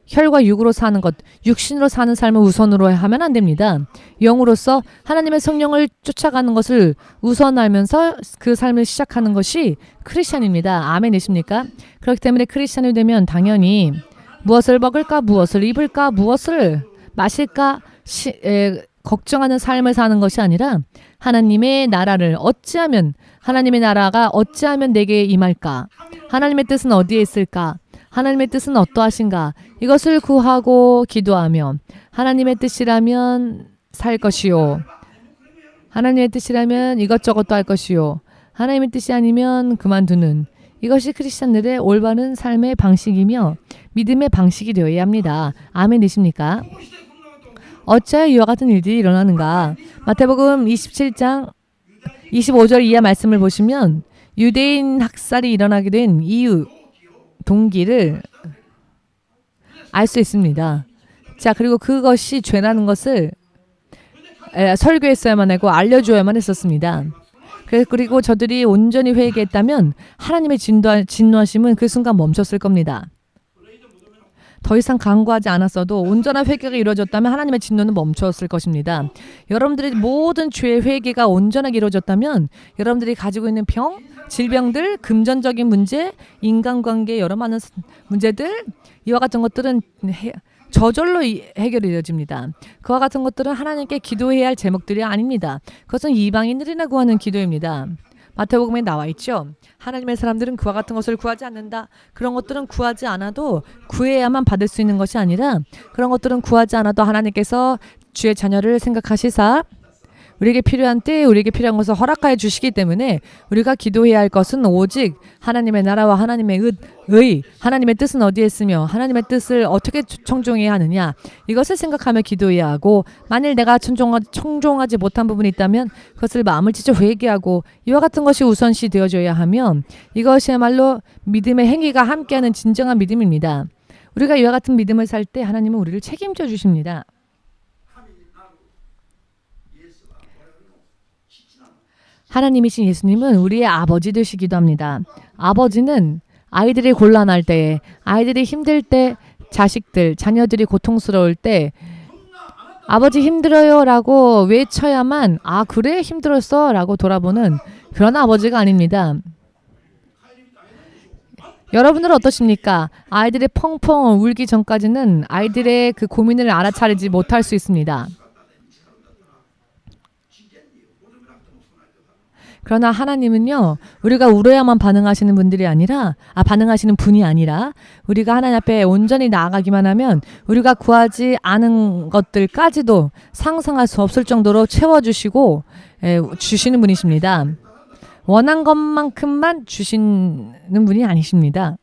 혈과 육으로 사는 것, 육신으로 사는 삶을 우선으로 하면 안 됩니다. 영으로서 하나님의 성령을 쫓아가는 것을 우선하면서 그 삶을 시작하는 것이 크리스찬입니다. 아멘 되십니까? 그렇기 때문에 크리스찬이 되면 당연히 무엇을 먹을까, 무엇을 입을까, 무엇을 마실까 걱정하는 삶을 사는 것이 아니라 하나님의 나라를 어찌하면 하나님의 나라가 어찌하면 내게 임할까? 하나님의 뜻은 어디에 있을까? 하나님의 뜻은 어떠하신가? 이것을 구하고 기도하며 하나님의 뜻이라면 살 것이요. 하나님의 뜻이라면 이것저것도 할 것이요. 하나님의 뜻이 아니면 그만두는 이것이 크리스찬들의 올바른 삶의 방식이며 믿음의 방식이 되어야 합니다. 아멘 되십니까? 어찌하여 이와 같은 일들이 일어나는가? 마태복음 27장 25절 이하 말씀을 보시면 유대인 학살이 일어나게 된 이유, 동기를 알 수 있습니다. 자, 그리고 그것이 죄라는 것을 설교했어야만 하고 알려주어야만 했었습니다. 그리고 저들이 온전히 회개했다면 하나님의 진노하심은 그 순간 멈췄을 겁니다. 더 이상 간구하지 않았어도 온전한 회개가 이루어졌다면 하나님의 진노는 멈췄을 것입니다. 여러분들이 모든 죄의 회개가 온전하게 이루어졌다면 여러분들이 가지고 있는 병, 질병들, 금전적인 문제, 인간관계 여러 많은 문제들 이와 같은 것들은 저절로 해결이 되어집니다. 그와 같은 것들은 하나님께 기도해야 할 제목들이 아닙니다. 그것은 이방인들이나 구하는 기도입니다. 마태복음에 나와 있죠. 하나님의 사람들은 그와 같은 것을 구하지 않는다. 그런 것들은 구하지 않아도 구해야만 받을 수 있는 것이 아니라 그런 것들은 구하지 않아도 하나님께서 주의 자녀를 생각하시사 우리에게 필요한 때에 우리에게 필요한 것을 허락하여 주시기 때문에 우리가 기도해야 할 것은 오직 하나님의 나라와 하나님의 의, 하나님의 뜻은 어디에 있으며 하나님의 뜻을 어떻게 청종해야 하느냐 이것을 생각하며 기도해야 하고 만일 내가 청종하지 못한 부분이 있다면 그것을 마음을 찢어 회개하고 이와 같은 것이 우선시 되어져야 하면 이것이야말로 믿음의 행위가 함께하는 진정한 믿음입니다. 우리가 이와 같은 믿음을 살 때 하나님은 우리를 책임져 주십니다. 하나님이신 예수님은 우리의 아버지 되시기도 합니다. 아버지는 아이들이 곤란할 때, 아이들이 힘들 때, 자식들, 자녀들이 고통스러울 때 아버지 힘들어요 라고 외쳐야만 아 그래 힘들었어 라고 돌아보는 그런 아버지가 아닙니다. 여러분들은 어떠십니까? 아이들이 펑펑 울기 전까지는 아이들의 그 고민을 알아차리지 못할 수 있습니다. 그러나 하나님은요, 우리가 울어야만 반응하시는 분이 아니라 우리가 하나님 앞에 온전히 나아가기만 하면 우리가 구하지 않은 것들까지도 상상할 수 없을 정도로 채워주시고 주시는 분이십니다. 원한 것만큼만 주시는 분이 아니십니다.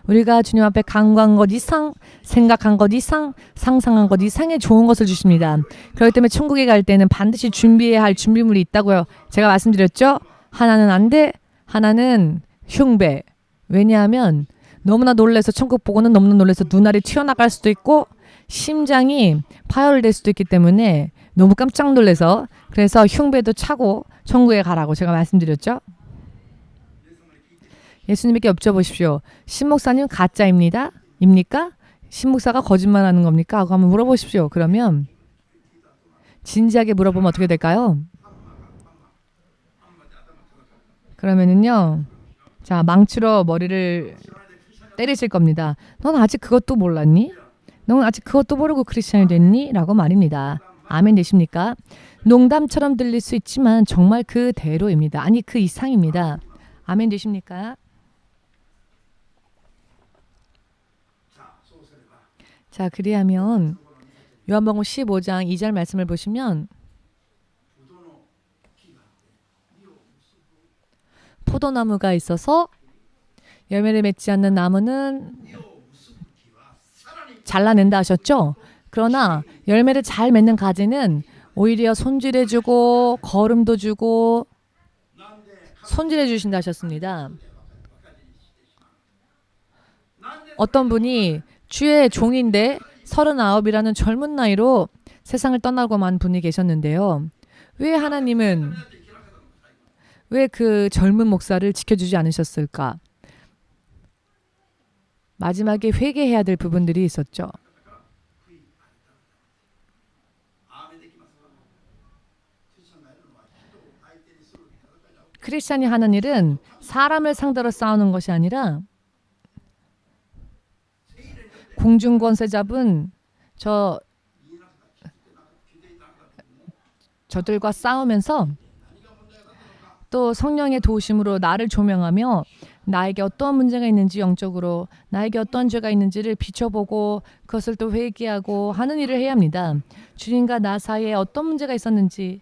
우리가 주님 앞에 간구한 것 이상, 생각한 것 이상, 상상한 것 이상의 좋은 것을 주십니다. 그렇기 때문에 천국에 갈 때는 반드시 준비해야 할 준비물이 있다고요. 제가 말씀드렸죠? 하나는 안 돼, 하나는 흉배. 왜냐하면 너무나 놀라서 천국 보고는 너무나 놀라서 눈알이 튀어나갈 수도 있고 심장이 파열될 수도 있기 때문에 너무 깜짝 놀라서 그래서 흉배도 차고 천국에 가라고 제가 말씀드렸죠? 예수님에게 여쭤보십시오. 신목사님 가짜입니다? 입니까? 신목사가 거짓말하는 겁니까? 하고 한번 물어보십시오. 그러면 진지하게 물어보면 어떻게 될까요? 그러면은요. 자, 망치로 머리를 때리실 겁니다. 넌 아직 그것도 몰랐니? 넌 아직 그것도 모르고 크리스찬이 됐니? 라고 말입니다. 아멘 되십니까? 농담처럼 들릴 수 있지만 정말 그대로입니다. 아니 그 이상입니다. 아멘 되십니까? 자, 그리하면 요한복음 15장 2절 말씀을 보시면 포도나무가 있어서 열매를 맺지 않는 나무는 잘라낸다 하셨죠? 그러나 열매를 잘 맺는 가지는 오히려 손질해주고 거름도 주고 손질해 주신다 하셨습니다. 어떤 분이 주의 종인데 39이라는 젊은 나이로 세상을 떠나고 만 분이 계셨는데요. 왜 하나님은 왜 그 젊은 목사를 지켜주지 않으셨을까? 마지막에 회개해야 될 부분들이 있었죠. 크리스찬이 하는 일은 사람을 상대로 싸우는 것이 아니라 공중권세 잡은 저들과 싸우면서 또 성령의 도우심으로 나를 조명하며 나에게 어떤 문제가 있는지 영적으로 나에게 어떤 죄가 있는지를 비춰보고 그것을 또 회개하고 하는 일을 해야 합니다. 주님과 나 사이에 어떤 문제가 있었는지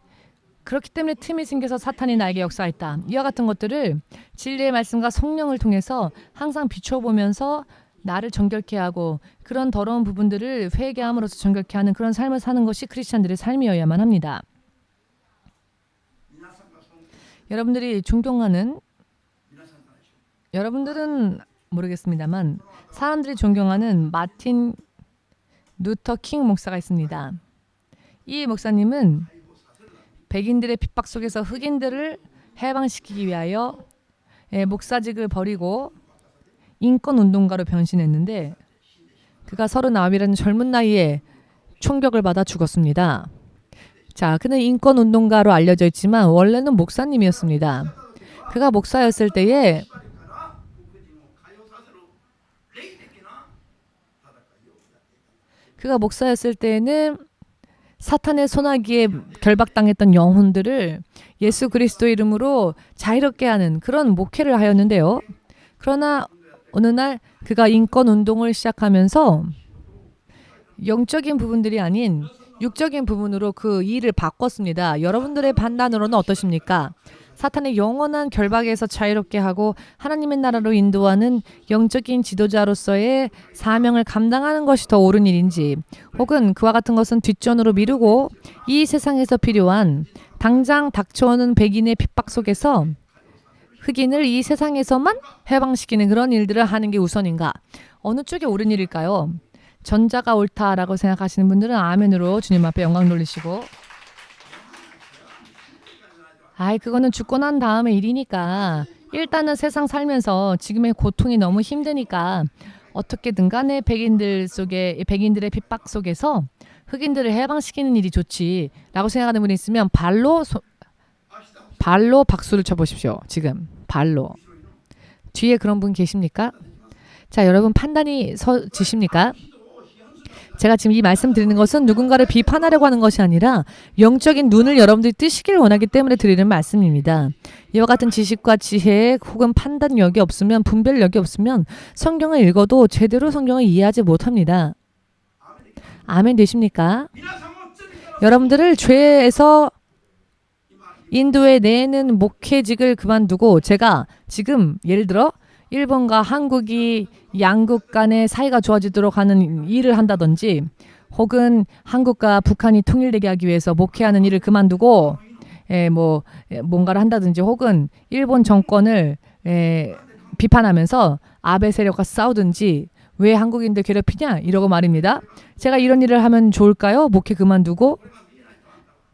그렇기 때문에 틈이 생겨서 사탄이 나에게 역사했다. 이와 같은 것들을 진리의 말씀과 성령을 통해서 항상 비춰보면서 나를 정결케 하고 그런 더러운 부분들을 회개함으로써 정결케 하는 그런 삶을 사는 것이 크리스찬들의 삶이어야만 합니다. 여러분들이 존경하는 여러분들은 모르겠습니다만 사람들이 존경하는 마틴 루터 킹 목사가 있습니다. 이 목사님은 백인들의 핍박 속에서 흑인들을 해방시키기 위하여 목사직을 버리고 인권운동가로 변신했는데 그가 39이라는 젊은 나이에 총격을 받아 죽었습니다. 자, 그는 인권운동가로 알려져 있지만 원래는 목사님이었습니다. 그가 목사였을 때에 는 사탄의 소나기에 결박당했던 영혼들을 예수 그리스도 이름으로 자유롭게 하는 그런 목회를 하였는데요. 그러나 어느 날 그가 인권운동을 시작하면서 영적인 부분들이 아닌 육적인 부분으로 그 일을 바꿨습니다. 여러분들의 판단으로는 어떠십니까? 사탄의 영원한 결박에서 자유롭게 하고 하나님의 나라로 인도하는 영적인 지도자로서의 사명을 감당하는 것이 더 옳은 일인지, 혹은 그와 같은 것은 뒷전으로 미루고 이 세상에서 필요한 당장 닥쳐오는 백인의 핍박 속에서 흑인을 이 세상에서만 해방시키는 그런 일들을 하는 게 우선인가? 어느 쪽이 옳은 일일까요? 전자가 옳다라고 생각하시는 분들은 아멘으로 주님 앞에 영광 돌리시고, 그거는 죽고 난 다음의 일이니까 일단은 세상 살면서 지금의 고통이 너무 힘드니까 어떻게든 간에 백인들의 핍박 속에서 흑인들을 해방시키는 일이 좋지라고 생각하는 분이 있으면 발로 박수를 쳐보십시오. 지금 발로. 뒤에 그런 분 계십니까? 자, 여러분 판단이 서지십니까? 제가 지금 이 말씀 드리는 것은 누군가를 비판하려고 하는 것이 아니라 영적인 눈을 여러분들이 뜨시기를 원하기 때문에 드리는 말씀입니다. 이와 같은 지식과 지혜 혹은 판단력이 없으면, 분별력이 없으면 성경을 읽어도 제대로 성경을 이해하지 못합니다. 아멘 되십니까? 여러분들을 죄에서 인도해 내는 목회직을 그만두고, 제가 지금 예를 들어 일본과 한국이 양국 간의 사이가 좋아지도록 하는 일을 한다든지, 혹은 한국과 북한이 통일되게 하기 위해서 목회하는 일을 그만두고 뭔가를 한다든지, 혹은 일본 정권을 비판하면서 아베 세력과 싸우든지, 왜 한국인들 괴롭히냐 이러고 말입니다. 제가 이런 일을 하면 좋을까요? 목회 그만두고?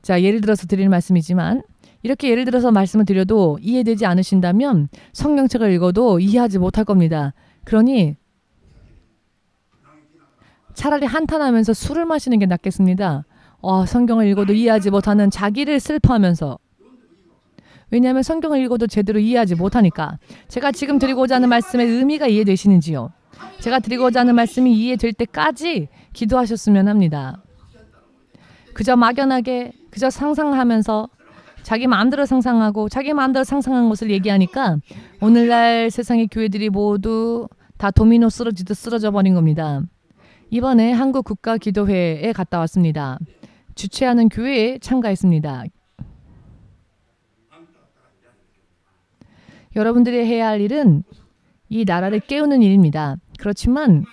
자, 예를 들어서 드리는 말씀이지만, 이렇게 예를 들어서 말씀을 드려도 이해되지 않으신다면 성경책을 읽어도 이해하지 못할 겁니다. 그러니 차라리 한탄하면서 술을 마시는 게 낫겠습니다. 성경을 읽어도 이해하지 못하는 자기를 슬퍼하면서. 왜냐하면 성경을 읽어도 제대로 이해하지 못하니까. 제가 지금 드리고자 하는 말씀의 의미가 이해되시는지요? 제가 드리고자 하는 말씀이 이해될 때까지 기도하셨으면 합니다. 그저 막연하게, 그저 상상하면서 자기 마음대로 상상하고 자기 마음대로 상상한 것을 얘기하니까 오늘날 세상의 교회들이 모두 다 도미노 쓰러지듯 쓰러져 버린 겁니다. 이번에 한국국가기도회에 갔다 왔습니다. 주최하는 교회에 참가했습니다. 여러분들이 해야 할 일은 이 나라를 깨우는 일입니다. 그렇지만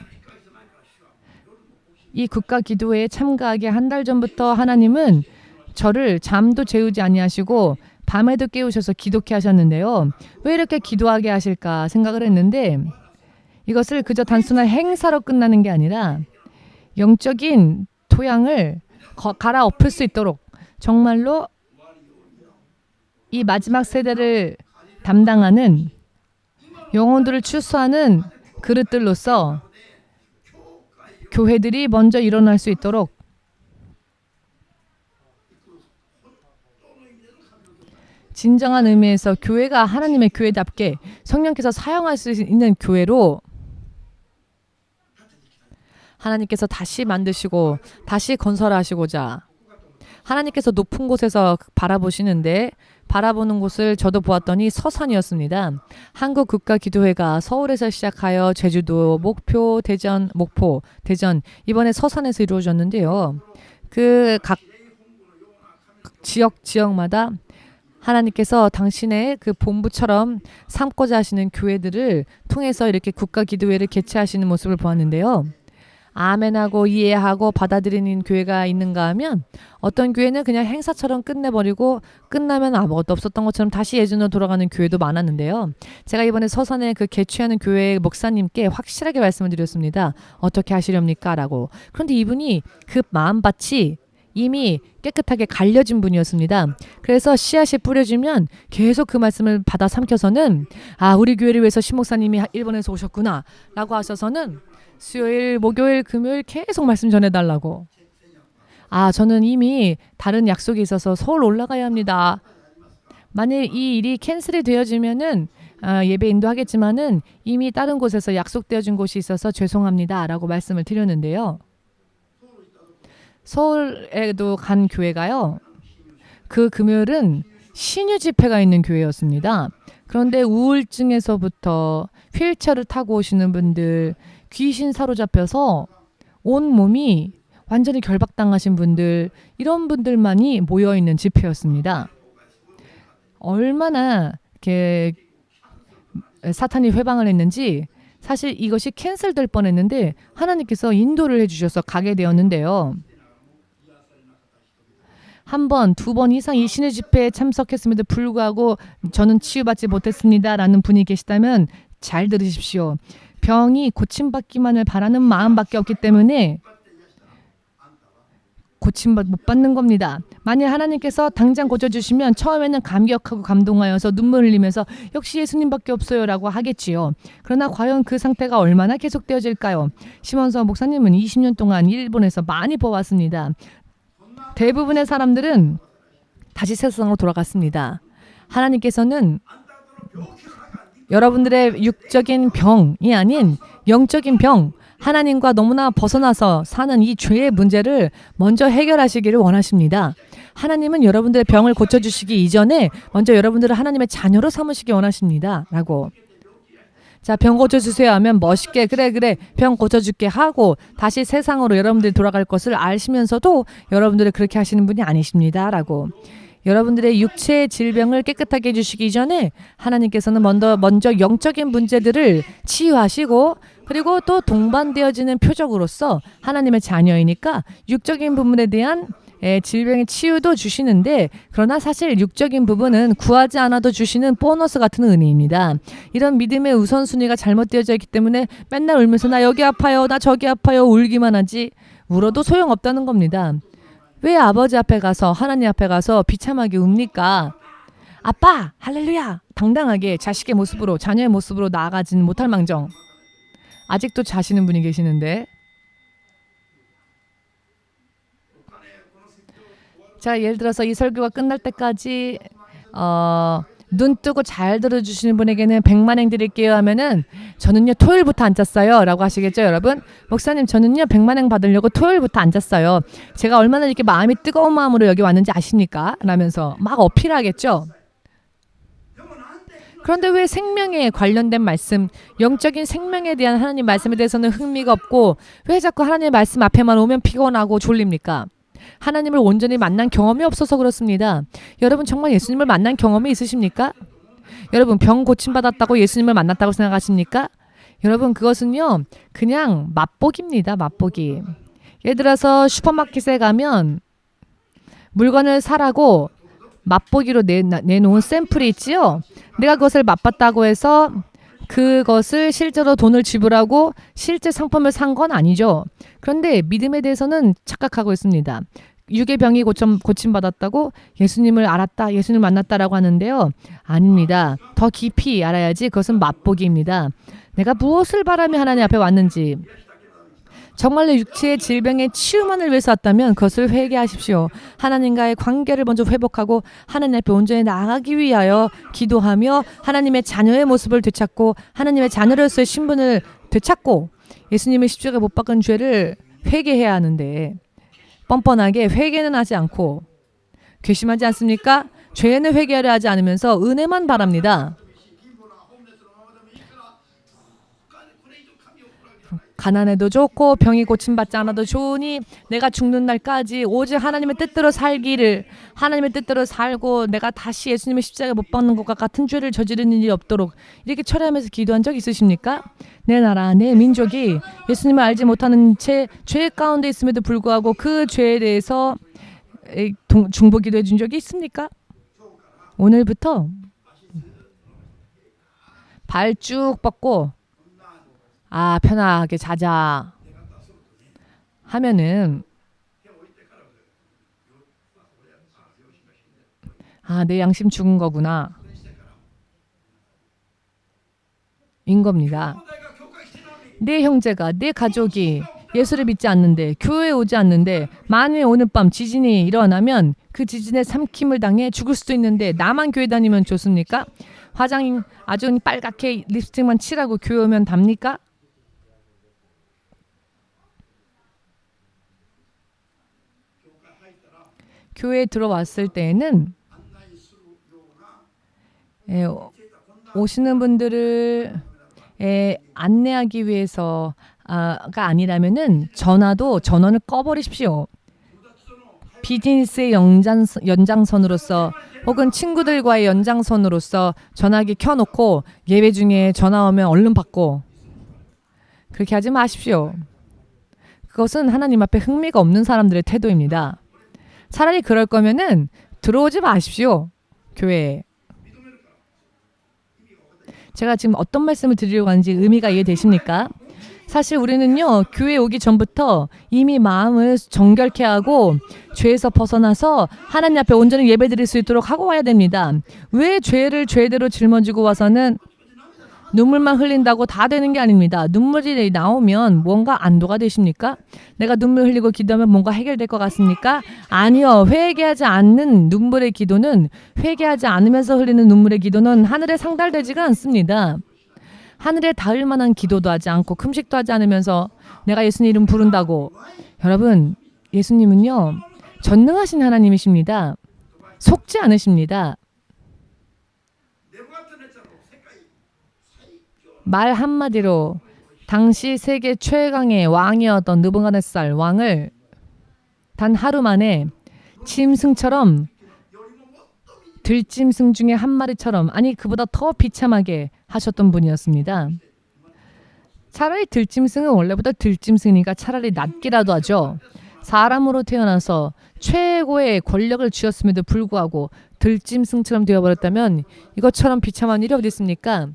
이 국가기도회에 참가하기 한 달 전부터 하나님은 저를 잠도 재우지 아니하시고 밤에도 깨우셔서 기도케 하셨는데요. 왜 이렇게 기도하게 하실까 생각을 했는데, 이것을 그저 단순한 행사로 끝나는 게 아니라 영적인 토양을 갈아엎을 수 있도록 정말로 이 마지막 세대를 담당하는 영혼들을 출소하는 그릇들로서 교회들이 먼저 일어날 수 있도록 진정한 의미에서 교회가 하나님의 교회답게 성령께서 사용할 수 있는 교회로 하나님께서 다시 만드시고 다시 건설하시고자, 하나님께서 높은 곳에서 바라보시는데 바라보는 곳을 저도 보았더니 서산이었습니다. 한국국가기도회가 서울에서 시작하여 제주도, 목포, 대전, 이번에 서산에서 이루어졌는데요. 그 각 지역마다 하나님께서 당신의 그 본부처럼 삼고자 하시는 교회들을 통해서 이렇게 국가기도회를 개최하시는 모습을 보았는데요. 아멘하고 이해하고 받아들이는 교회가 있는가 하면, 어떤 교회는 그냥 행사처럼 끝내버리고 끝나면 아무것도 없었던 것처럼 다시 예전으로 돌아가는 교회도 많았는데요. 제가 이번에 서산에 그 개최하는 교회 목사님께 확실하게 말씀을 드렸습니다. 어떻게 하시렵니까? 라고. 그런데 이분이 그 마음밭이 이미 깨끗하게 갈려진 분이었습니다. 그래서 씨앗이 뿌려지면 계속 그 말씀을 받아 삼켜서는 우리 교회를 위해서 신목사님이 일본에서 오셨구나 라고 하셔서는 수요일, 목요일, 금요일 계속 말씀 전해달라고. 저는 이미 다른 약속이 있어서 서울 올라가야 합니다. 만일 이 일이 캔슬이 되어지면은 예배 인도하겠지만은 이미 다른 곳에서 약속되어진 곳이 있어서 죄송합니다 라고 말씀을 드렸는데요. 서울에도 간 교회가요. 그 금요일은 신유 집회가 있는 교회였습니다. 그런데 우울증에서부터 휠체어를 타고 오시는 분들, 귀신 사로잡혀서 온 몸이 완전히 결박당하신 분들, 이런 분들만이 모여있는 집회였습니다. 얼마나 이렇게 사탄이 회방을 했는지 사실 이것이 캔슬될 뻔했는데 하나님께서 인도를 해주셔서 가게 되었는데요. 한 번, 두 번 이상 이 신의 집회에 참석했음에도 불구하고 저는 치유받지 못했습니다 라는 분이 계시다면 잘 들으십시오. 병이 고침받기만을 바라는 마음밖에 없기 때문에 고침 못 받는 겁니다. 만약 하나님께서 당장 고쳐주시면 처음에는 감격하고 감동하여서 눈물 흘리면서 역시 예수님밖에 없어요 라고 하겠지요. 그러나 과연 그 상태가 얼마나 계속되어질까요? 심원서 목사님은 20년 동안 일본에서 많이 보았습니다. 대부분의 사람들은 다시 세상으로 돌아갔습니다. 하나님께서는 여러분들의 육적인 병이 아닌 영적인 병, 하나님과 너무나 벗어나서 사는 이 죄의 문제를 먼저 해결하시기를 원하십니다. 하나님은 여러분들의 병을 고쳐주시기 이전에 먼저 여러분들을 하나님의 자녀로 삼으시기 원하십니다. 라고. 자, 병 고쳐주세요 하면 멋있게 그래 병 고쳐줄게 하고 다시 세상으로 여러분들이 돌아갈 것을 아시면서도 여러분들을 그렇게 하시는 분이 아니십니다. 라고. 여러분들의 육체의 질병을 깨끗하게 해주시기 전에 하나님께서는 먼저 영적인 문제들을 치유하시고 그리고 또 동반되어지는 표적으로서 하나님의 자녀이니까 육적인 부분에 대한 질병의 치유도 주시는데 그러나 사실 육적인 부분은 구하지 않아도 주시는 보너스 같은 은혜입니다. 이런 믿음의 우선순위가 잘못되어져 있기 때문에 맨날 울면서 나 여기 아파요, 나 저기 아파요 울기만 하지 울어도 소용없다는 겁니다. 왜 아버지 앞에 가서 하나님 앞에 가서 비참하게 웁니까? 아빠 할렐루야 당당하게 자식의 모습으로 자녀의 모습으로 나아가지는 못할 망정. 아직도 자시는 분이 계시는데. 자, 예를 들어서 이 설교가 끝날 때까지 눈 뜨고 잘 들어주시는 분에게는 100만행 드릴게요 하면은 저는요 토요일부터 안 잤어요 라고 하시겠죠 여러분? 목사님 저는요 100만행 받으려고 토요일부터 안 잤어요. 제가 얼마나 이렇게 마음이 뜨거운 마음으로 여기 왔는지 아십니까? 라면서 막 어필하겠죠. 그런데 왜 생명에 관련된 말씀, 영적인 생명에 대한 하나님 말씀에 대해서는 흥미가 없고 왜 자꾸 하나님의 말씀 앞에만 오면 피곤하고 졸립니까? 하나님을 온전히 만난 경험이 없어서 그렇습니다. 여러분 정말 예수님을 만난 경험이 있으십니까? 여러분 병 고침받았다고 예수님을 만났다고 생각하십니까? 여러분 그것은요 그냥 맛보기입니다. 맛보기. 예를 들어서 슈퍼마켓에 가면 물건을 사라고 맛보기로 내놓은 샘플이 있지요. 내가 그것을 맛봤다고 해서 그것을 실제로 돈을 지불하고 실제 상품을 산 건 아니죠. 그런데 믿음에 대해서는 착각하고 있습니다. 육의 병이 고침받았다고 예수님을 알았다, 예수님을 만났다라고 하는데요. 아닙니다. 더 깊이 알아야지 그것은 맛보기입니다. 내가 무엇을 바라며 하나님 앞에 왔는지. 정말로 육체의 질병의 치유만을 위해서 왔다면 그것을 회개하십시오. 하나님과의 관계를 먼저 회복하고 하나님 앞에 온전히 나아가기 위하여 기도하며 하나님의 자녀의 모습을 되찾고 하나님의 자녀로서의 신분을 되찾고 예수님의 십자가에 못 박은 죄를 회개해야 하는데 뻔뻔하게 회개는 하지 않고 괘씸하지 않습니까? 죄는 회개하려 하지 않으면서 은혜만 바랍니다. 가난해도 좋고 병이 고침받지 않아도 좋으니 내가 죽는 날까지 오직 하나님의 뜻대로 살기를 하나님의 뜻대로 살고 내가 다시 예수님의 십자가에 못 박는 것과 같은 죄를 저지르는 일이 없도록 이렇게 철회하면서 기도한 적 있으십니까? 내 나라 내 민족이 예수님을 알지 못하는 죄 가운데 있음에도 불구하고 그 죄에 대해서 중보기도 해준 적이 있습니까? 오늘부터 발 쭉 뻗고 편하게 자자 하면은 아, 내 양심 죽은 거구나. 인 겁니다. 내 형제가, 내 가족이 예수를 믿지 않는데, 교회에 오지 않는데, 만일 오늘 밤 지진이 일어나면 그 지진에 삼킴을 당해 죽을 수도 있는데 나만 교회 다니면 좋습니까? 화장 아주 빨갛게 립스틱만 칠하고 교회 오면 답니까? 교회에 들어왔을 때에는 오시는 분들을 안내하기 위해서가 아니라면은 전원을 꺼버리십시오. 비즈니스의 연장선으로서 혹은 친구들과의 연장선으로서 전화기 켜놓고 예배 중에 전화 오면 얼른 받고 그렇게 하지 마십시오. 그것은 하나님 앞에 흥미가 없는 사람들의 태도입니다. 차라리 그럴 거면은 들어오지 마십시오. 교회에. 제가 지금 어떤 말씀을 드리려고 하는지 의미가 이해되십니까? 사실 우리는요, 교회에 오기 전부터 이미 마음을 정결케 하고 죄에서 벗어나서 하나님 앞에 온전히 예배드릴 수 있도록 하고 와야 됩니다. 왜 죄를 죄대로 짊어지고 와서는 눈물만 흘린다고 다 되는 게 아닙니다. 눈물이 나오면 뭔가 안도가 되십니까? 내가 눈물 흘리고 기도하면 뭔가 해결될 것 같습니까? 아니요. 회개하지 않는 눈물의 기도는, 회개하지 않으면서 흘리는 눈물의 기도는 하늘에 상달되지가 않습니다. 하늘에 닿을 만한 기도도 하지 않고 금식도 하지 않으면서 내가 예수님 이름 부른다고. 여러분, 예수님은요, 전능하신 하나님이십니다. 속지 않으십니다. 말 한마디로 당시 세계 최강의 왕이었던 느부갓네살 왕을 단 하루 만에 짐승처럼, 들짐승 중에 한 마리처럼, 아니 그보다 더 비참하게 하셨던 분이었습니다. 차라리 들짐승은 원래부터 들짐승이니까 차라리 낫기라도 하죠. 사람으로 태어나서 최고의 권력을 쥐었음에도 불구하고 들짐승처럼 되어버렸다면 이것처럼 비참한 일이 어디 있습니까?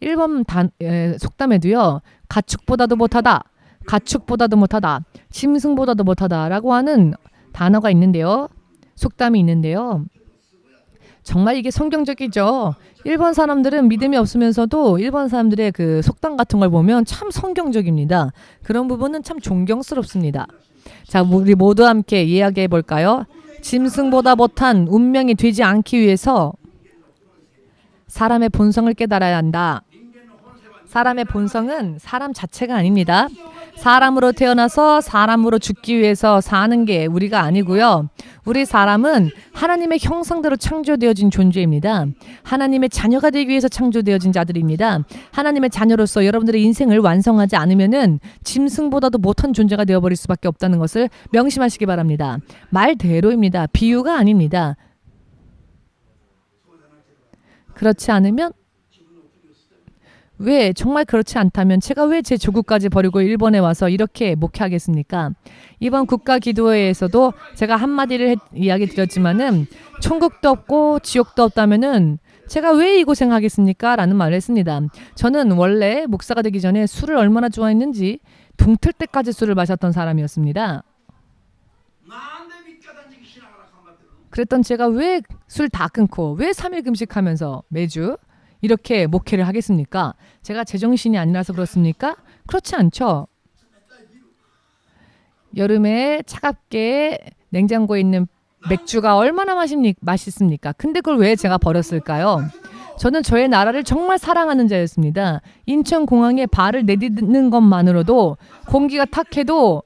1번 속담에도요. 가축보다도 못하다, 가축보다도 못하다, 짐승보다도 못하다 라고 하는 단어가 있는데요. 속담이 있는데요. 정말 이게 성경적이죠. 일본 사람들은 믿음이 없으면서도 일본 사람들의 그 속담 같은 걸 보면 참 성경적입니다. 그런 부분은 참 존경스럽습니다. 자, 우리 모두 함께 이야기해 볼까요? 짐승보다 못한 운명이 되지 않기 위해서 사람의 본성을 깨달아야 한다. 사람의 본성은 사람 자체가 아닙니다. 사람으로 태어나서 사람으로 죽기 위해서 사는 게 우리가 아니고요. 우리 사람은 하나님의 형상대로 창조되어진 존재입니다. 하나님의 자녀가 되기 위해서 창조되어진 자들입니다. 하나님의 자녀로서 여러분들의 인생을 완성하지 않으면은 짐승보다도 못한 존재가 되어버릴 수밖에 없다는 것을 명심하시기 바랍니다. 말대로입니다. 비유가 아닙니다. 그렇지 않으면, 왜 정말 그렇지 않다면 제가 왜 제 조국까지 버리고 일본에 와서 이렇게 목회하겠습니까? 이번 국가기도회에서도 제가 한마디를 이야기 드렸지만은 천국도 없고 지옥도 없다면은 제가 왜 이 고생하겠습니까? 라는 말을 했습니다. 저는 원래 목사가 되기 전에 술을 얼마나 좋아했는지 동틀 때까지 술을 마셨던 사람이었습니다. 그랬던 제가 왜 술 다 끊고 왜 3일 금식하면서 매주 이렇게 목회를 하겠습니까? 제가 제정신이 아니라서 그렇습니까? 그렇지 않죠. 여름에 차갑게 냉장고에 있는 맥주가 얼마나 맛있습니까? 근데 그걸 왜 제가 버렸을까요? 저는 저의 나라를 정말 사랑하는 자였습니다. 인천공항에 발을 내딛는 것만으로도 공기가 탁해도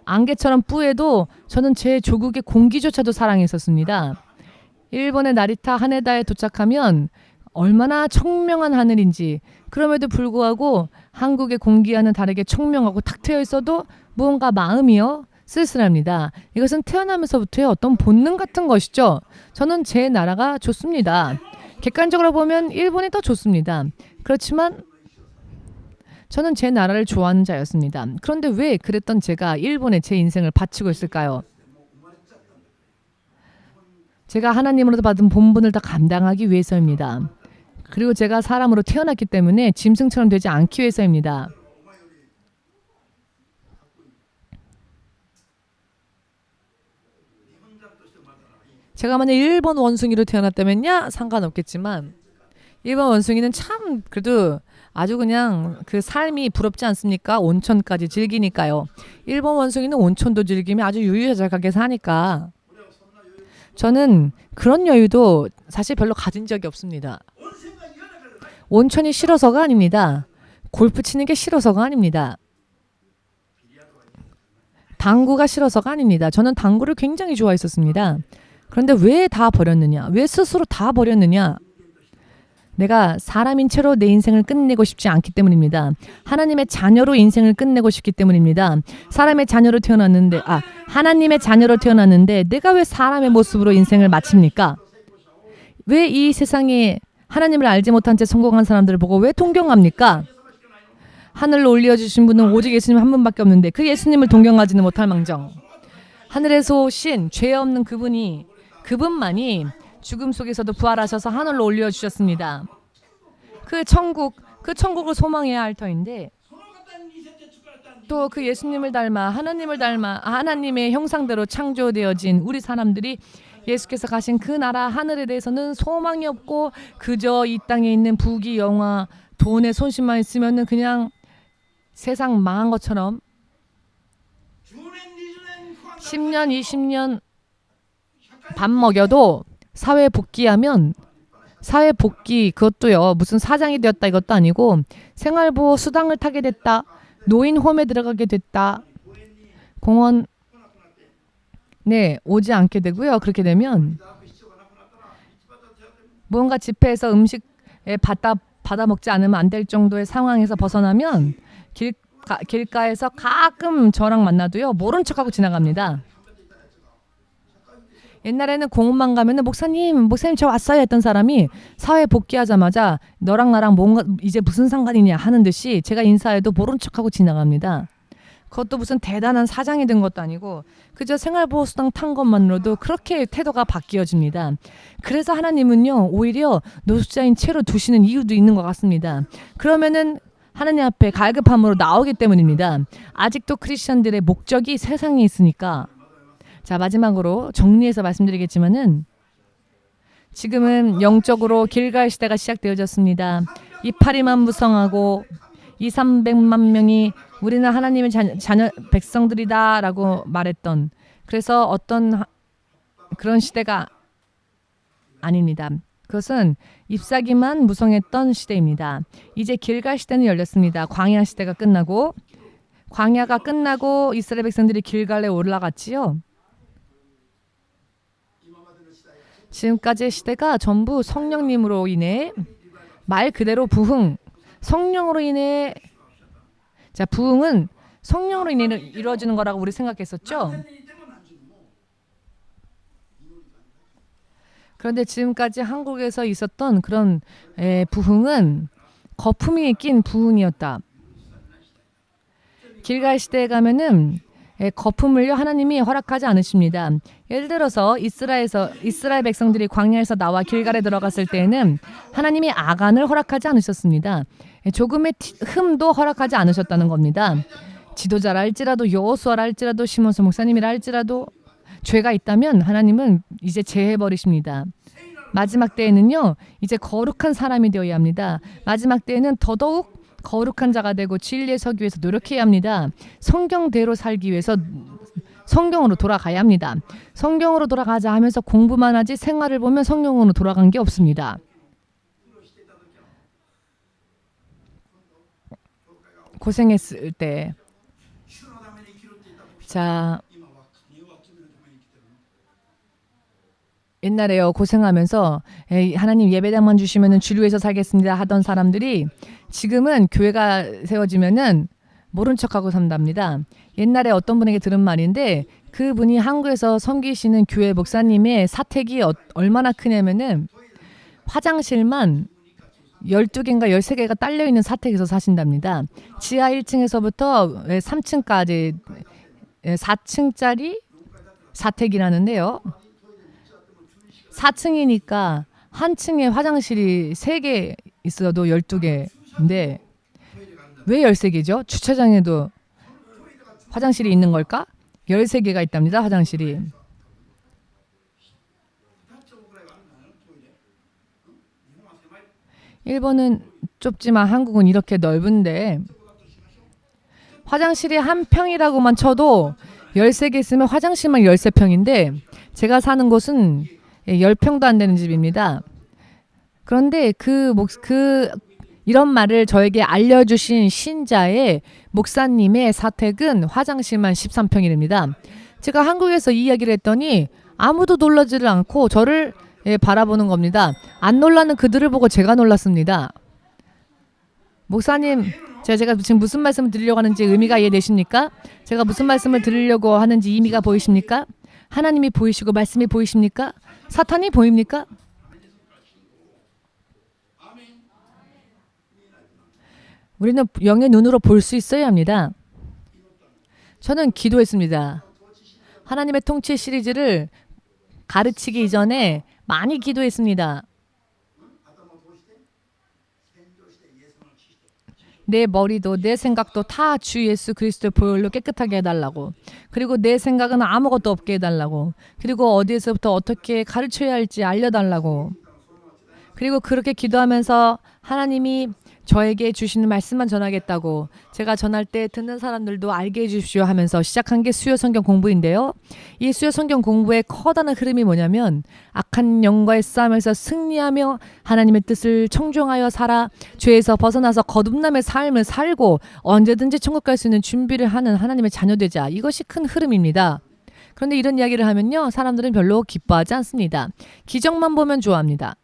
안개처럼 뿌해도 저는 제 조국의 공기조차도 사랑했었습니다. 일본의 나리타 하네다에 도착하면 얼마나 청명한 하늘인지, 그럼에도 불구하고 한국의 공기와는 다르게 청명하고 탁 트여 있어도 무언가 마음이요 쓸쓸합니다. 이것은 태어나면서부터의 어떤 본능 같은 것이죠. 저는 제 나라가 좋습니다. 객관적으로 보면 일본이 더 좋습니다. 그렇지만 저는 제 나라를 좋아하는 자였습니다. 그런데 왜 그랬던 제가 일본에 제 인생을 바치고 있을까요? 제가 하나님으로부터 받은 본분을 다 감당하기 위해서입니다. 그리고 제가 사람으로 태어났기 때문에 짐승처럼 되지 않기 위해서입니다. 제가 만약 1번 원숭이로 태어났다면야 상관없겠지만 1번 원숭이는 참 그래도 아주 그냥 그 삶이 부럽지 않습니까? 온천까지 즐기니까요. 1번 원숭이는 온천도 즐기며 아주 유유자적하게 사니까 저는 그런 여유도 사실 별로 가진 적이 없습니다. 온천이 싫어서가 아닙니다. 골프 치는 게 싫어서가 아닙니다. 당구가 싫어서가 아닙니다. 저는 당구를 굉장히 좋아했었습니다. 그런데 왜 다 버렸느냐? 왜 스스로 다 버렸느냐? 내가 사람인 채로 내 인생을 끝내고 싶지 않기 때문입니다. 하나님의 자녀로 인생을 끝내고 싶기 때문입니다. 하나님의 자녀로 태어났는데 내가 왜 사람의 모습으로 인생을 마칩니까? 왜 이 세상에 하나님을 알지 못한 채 성공한 사람들을 보고 왜 동경합니까? 하늘로 올려주신 분은 오직 예수님 한 분밖에 없는데 그 예수님을 동경하지는 못할 망정. 하늘에서 오신 죄 없는 그분만이 죽음 속에서도 부활하셔서 하늘로 올려주셨습니다. 그 천국을 소망해야 할 터인데 또 그 예수님을 닮아 하나님의 형상대로 창조되어진 우리 사람들이 예수께서 가신 그 나라 하늘에 대해서는 소망이 없고 그저 이 땅에 있는 부귀 영화 돈의 손실만 있으면은 그냥 세상 망한 것처럼 10년 20년 밥 먹여도 사회 복귀하면 그것도요 무슨 사장이 되었다 이것도 아니고 생활보호 수당을 타게 됐다, 노인홈에 들어가게 됐다, 공원 오지 않게 되고요. 그렇게 되면 뭔가 집회에서 음식에 받아 먹지 않으면 안 될 정도의 상황에서 벗어나면 길가에서 가끔 저랑 만나도요 모른 척하고 지나갑니다. 옛날에는 공원만 가면은 목사님 저 왔어요 했던 사람이 사회 복귀하자마자 너랑 나랑 뭔가 이제 무슨 상관이냐 하는 듯이 제가 인사해도 모른 척하고 지나갑니다. 그것도 무슨 대단한 사장이 된 것도 아니고 그저 생활보호수당 탄 것만으로도 그렇게 태도가 바뀌어집니다. 그래서 하나님은요 오히려 노숙자인 채로 두시는 이유도 있는 것 같습니다. 그러면은 하나님 앞에 갈급함으로 나오기 때문입니다. 아직도 크리스천들의 목적이 세상에 있으니까. 자, 마지막으로 정리해서 말씀드리겠지만은 지금은 영적으로 길갈 시대가 시작되어졌습니다. 이파리만 무성하고 200~300만 명이 우리는 하나님의 자녀 백성들이다 라고 말했던 그래서 어떤 그런 시대가 아닙니다. 그것은 잎사귀만 무성했던 시대입니다. 이제 길갈 시대는 열렸습니다. 광야 시대가 끝나고 광야가 끝나고 이스라엘 백성들이 길갈에 올라갔지요. 지금까지의 시대가 전부 성령님으로 인해 말 그대로 부흥, 성령으로 인해 자 부흥은 성령으로 인해 이루어지는 거라고 우리 생각했었죠. 그런데 지금까지 한국에서 있었던 그런 부흥은 거품이 낀 부흥이었다. 길갈 시대에 가면은 거품을요 하나님이 허락하지 않으십니다. 예를 들어서 이스라엘 백성들이 광야에서 나와 길갈에 들어갔을 때에는 하나님이 아간을 허락하지 않으셨습니다. 조금의 흠도 허락하지 않으셨다는 겁니다. 지도자라 할지라도 여호수아라 할지라도 시몬스 목사님이라 할지라도 죄가 있다면 하나님은 이제 제해버리십니다. 마지막 때에는요 이제 거룩한 사람이 되어야 합니다. 마지막 때에는 더더욱 거룩한 자가 되고 진리에 서기 위해서 노력해야 합니다. 성경대로 살기 위해서 성경으로 돌아가야 합니다. 성경으로 돌아가자 하면서 공부만 하지 생활을 보면 성경으로 돌아간 게 없습니다. 고생했을 때 자 옛날에요 고생하면서 하나님 예배당만 주시면은 주를 위해서 살겠습니다 하던 사람들이 지금은 교회가 세워지면은 모른 척하고 산답니다. 옛날에 어떤 분에게 들은 말인데 그분이 한국에서 섬기시는 교회 목사님의 사택이 얼마나 크냐면은 화장실만 12개인가 13개가 딸려있는 사택에서 사신답니다. 지하 1층에서부터 3층까지 4층짜리 사택이라는데요. 4층이니까 한 층에 화장실이 3개 있어도 12개인데 왜 13개죠? 주차장에도 화장실이 있는 걸까? 13개가 있답니다. 화장실이. 일본은 좁지만 한국은 이렇게 넓은데 화장실이 한 평이라고만 쳐도 13개 있으면 화장실만 13평인데 제가 사는 곳은 10평도 안 되는 집입니다. 그런데 이런 말을 저에게 알려주신 신자의 목사님의 사택은 화장실만 13평이랍니다. 제가 한국에서 이 이야기를 했더니 아무도 놀라지를 않고 저를 바라보는 겁니다. 안 놀라는 그들을 보고 제가 놀랐습니다. 목사님, 제가 지금 무슨 말씀을 드리려고 하는지 의미가 이해되십니까? 제가 무슨 말씀을 드리려고 하는지 의미가 보이십니까? 하나님이 보이시고 말씀이 보이십니까? 사탄이 보입니까? 우리는 영의 눈으로 볼 수 있어야 합니다. 저는 기도했습니다. 하나님의 통치 시리즈를 가르치기 이전에 많이 기도했습니다. 내 머리도 내 생각도 다 주 예수 그리스도의 보혈로 깨끗하게 해달라고. 그리고 내 생각은 아무것도 없게 해달라고. 그리고 어디에서부터 어떻게 가르쳐야 할지 알려달라고. 그리고 그렇게 기도하면서 하나님이 저에게 주시는 말씀만 전하겠다고 제가 전할 때 듣는 사람들도 알게 해주십시오 하면서 시작한 게 수요 성경 공부인데요. 이 수요 성경 공부의 커다란 흐름이 뭐냐면 악한 영과의 싸움에서 승리하며 하나님의 뜻을 청종하여 살아 죄에서 벗어나서 거듭남의 삶을 살고 언제든지 천국 갈 수 있는 준비를 하는 하나님의 자녀되자. 이것이 큰 흐름입니다. 그런데 이런 이야기를 하면요, 사람들은 별로 기뻐하지 않습니다. 기적만 보면 좋아합니다.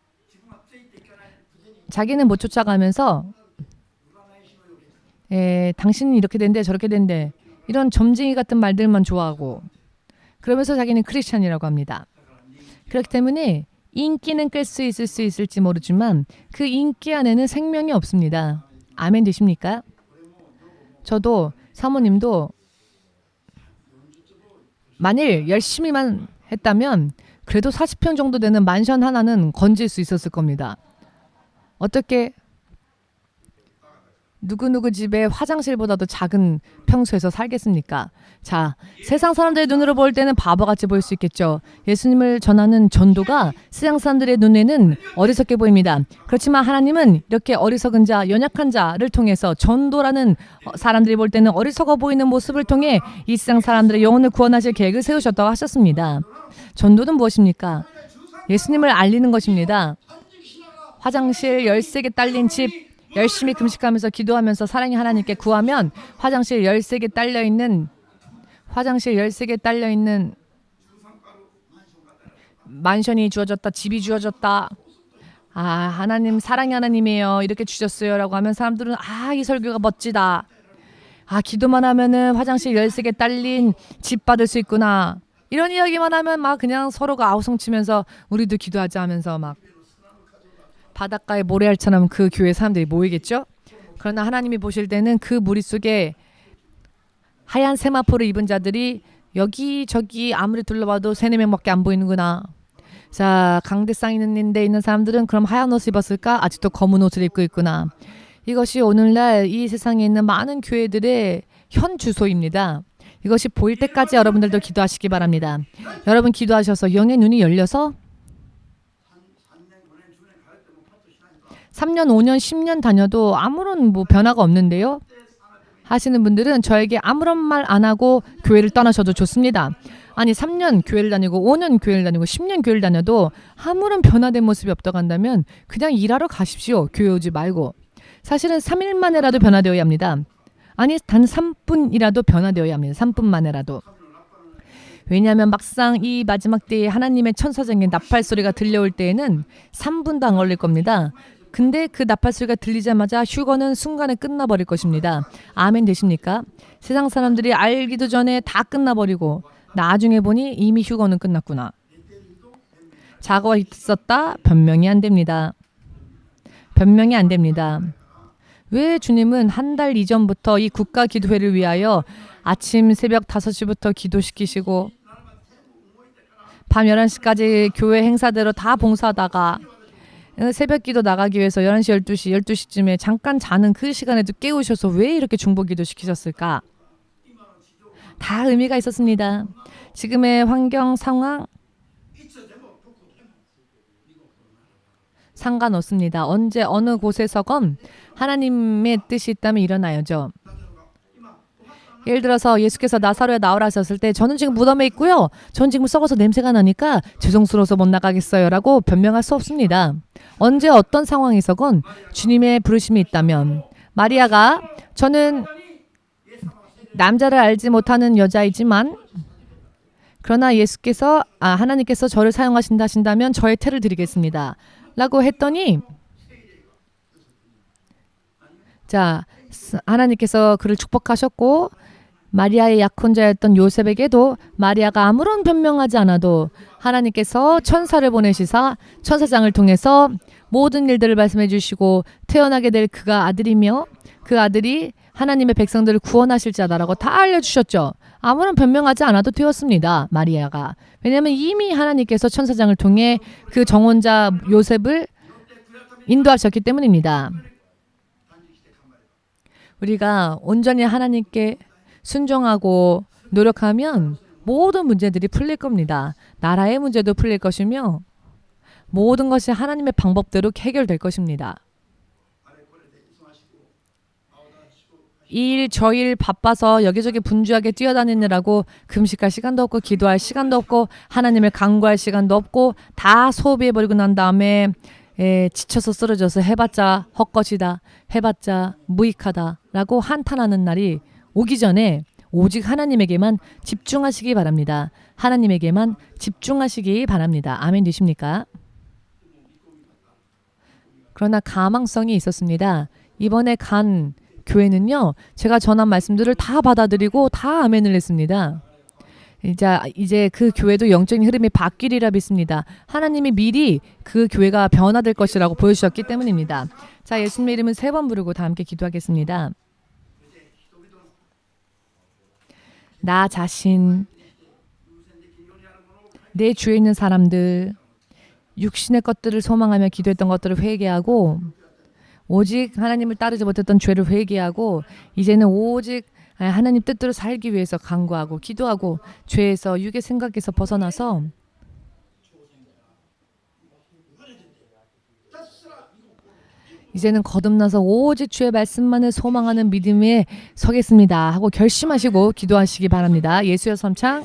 자기는 못 쫓아가면서 당신은 이렇게 된대 저렇게 된대 이런 점쟁이 같은 말들만 좋아하고 그러면서 자기는 크리스찬이라고 합니다. 그렇기 때문에 인기는 끌 수 있을지 모르지만 그 인기 안에는 생명이 없습니다. 아멘 되십니까? 저도 사모님도 만일 열심히만 했다면 그래도 40평 정도 되는 만션 하나는 건질 수 있었을 겁니다. 어떻게 누구누구 집에 화장실보다도 작은 평수에서 살겠습니까? 자, 세상 사람들의 눈으로 볼 때는 바보같이 보일 수 있겠죠. 예수님을 전하는 전도가 세상 사람들의 눈에는 어리석게 보입니다. 그렇지만 하나님은 이렇게 어리석은 자, 연약한 자를 통해서 전도라는 사람들이 볼 때는 어리석어 보이는 모습을 통해 이 세상 사람들의 영혼을 구원하실 계획을 세우셨다고 하셨습니다. 전도는 무엇입니까? 예수님을 알리는 것입니다. 화장실 13개 딸린 집 열심히 금식하면서 기도하면서 사랑의 하나님께 구하면 화장실 13개 딸려있는 만션이 주어졌다. 집이 주어졌다. 아, 하나님 사랑의 하나님이에요. 이렇게 주셨어요. 라고 하면 사람들은 이 설교가 멋지다. 기도만 하면은 화장실 13개 딸린 집 받을 수 있구나. 이런 이야기만 하면 막 그냥 서로가 아우성치면서 우리도 기도하자 하면서 막 바닷가에 모래알처럼 그 교회 사람들이 모이겠죠? 그러나 하나님이 보실 때는 그 무리 속에 하얀 세마포를 입은 자들이 여기저기 아무리 둘러봐도 3-4명밖에 안 보이는구나. 자, 강대상 있는 데 있는 사람들은 그럼 하얀 옷을 입었을까? 아직도 검은 옷을 입고 있구나. 이것이 오늘날 이 세상에 있는 많은 교회들의 현 주소입니다. 이것이 보일 때까지 여러분들도 기도하시기 바랍니다. 여러분 기도하셔서 영의 눈이 열려서 3년, 5년, 10년 다녀도 아무런 변화가 없는데요. 하시는 분들은 저에게 아무런 말 안 하고 교회를 떠나셔도 좋습니다. 아니 3년 교회를 다니고 5년 교회를 다니고 10년 교회를 다녀도 아무런 변화된 모습이 없다고 한다면 그냥 일하러 가십시오. 교회 오지 말고. 사실은 3일 만에라도 변화되어야 합니다. 아니 단 3분이라도 변화되어야 합니다. 3분 만에라도. 왜냐하면 막상 이 마지막 때에 하나님의 천사장의 나팔 소리가 들려올 때에는 3분도 안 걸릴 겁니다. 근데 그 나팔 소리가 들리자마자 휴거는 순간에 끝나버릴 것입니다. 아멘 되십니까? 세상 사람들이 알기도 전에 다 끝나버리고 나중에 보니 이미 휴거는 끝났구나. 자고가 있었다? 변명이 안 됩니다. 변명이 안 됩니다. 왜 주님은 한 달 이전부터 이 국가 기도회를 위하여 아침 새벽 5시부터 기도시키시고 밤 11시까지 교회 행사대로 다 봉사하다가 새벽 기도 나가기 위해서 11시, 12시쯤에 잠깐 자는 그 시간에도 깨우셔서 왜 이렇게 중보 기도 시키셨을까? 다 의미가 있었습니다. 지금의 환경 상황 상관없습니다. 언제 어느 곳에서건 하나님의 뜻이 있다면 일어나야죠. 예를 들어서 예수께서 나사로에 나오라 하셨을 때 저는 지금 무덤에 있고요. 저는 지금 썩어서 냄새가 나니까 죄송스러워서 못 나가겠어요 라고 변명할 수 없습니다. 언제 어떤 상황에서건 주님의 부르심이 있다면 마리아가 저는 남자를 알지 못하는 여자이지만 그러나 예수께서 하나님께서 저를 사용하신다 하신다면 저의 태를 드리겠습니다 라고 했더니 자 하나님께서 그를 축복하셨고 마리아의 약혼자였던 요셉에게도 마리아가 아무런 변명하지 않아도 하나님께서 천사를 보내시사 천사장을 통해서 모든 일들을 말씀해 주시고 태어나게 될 그가 아들이며 그 아들이 하나님의 백성들을 구원하실 자다라고 다 알려주셨죠. 아무런 변명하지 않아도 되었습니다. 마리아가. 왜냐하면 이미 하나님께서 천사장을 통해 그 정혼자 요셉을 인도하셨기 때문입니다. 우리가 온전히 하나님께 순종하고 노력하면 모든 문제들이 풀릴 겁니다. 나라의 문제도 풀릴 것이며 모든 것이 하나님의 방법대로 해결될 것입니다. 이 일 저 일 바빠서 여기저기 분주하게 뛰어다니느라고 금식할 시간도 없고 기도할 시간도 없고 하나님을 간구할 시간도 없고 다 소비해버리고 난 다음에 지쳐서 쓰러져서 해봤자 헛것이다. 해봤자 무익하다. 라고 한탄하는 날이 오기 전에 오직 하나님에게만 집중하시기 바랍니다. 하나님에게만 집중하시기 바랍니다. 아멘 되십니까? 그러나 가망성이 있었습니다. 이번에 간 교회는요. 제가 전한 말씀들을 다 받아들이고 다 아멘을 했습니다. 이제 그 교회도 영적인 흐름이 바뀌리라 믿습니다. 하나님이 미리 그 교회가 변화될 것이라고 보여주셨기 때문입니다. 자, 예수님의 이름은 3번 부르고 다 함께 기도하겠습니다. 나 자신, 내 주위에 있는 사람들, 육신의 것들을 소망하며 기도했던 것들을 회개하고 오직 하나님을 따르지 못했던 죄를 회개하고 이제는 오직 하나님 뜻대로 살기 위해서 간구하고 기도하고 죄에서 육의 생각에서 벗어나서 이제는 거듭나서 오직 주의 말씀만을 소망하는 믿음에 서겠습니다 하고 결심하시고 기도하시기 바랍니다. 예수여 삼창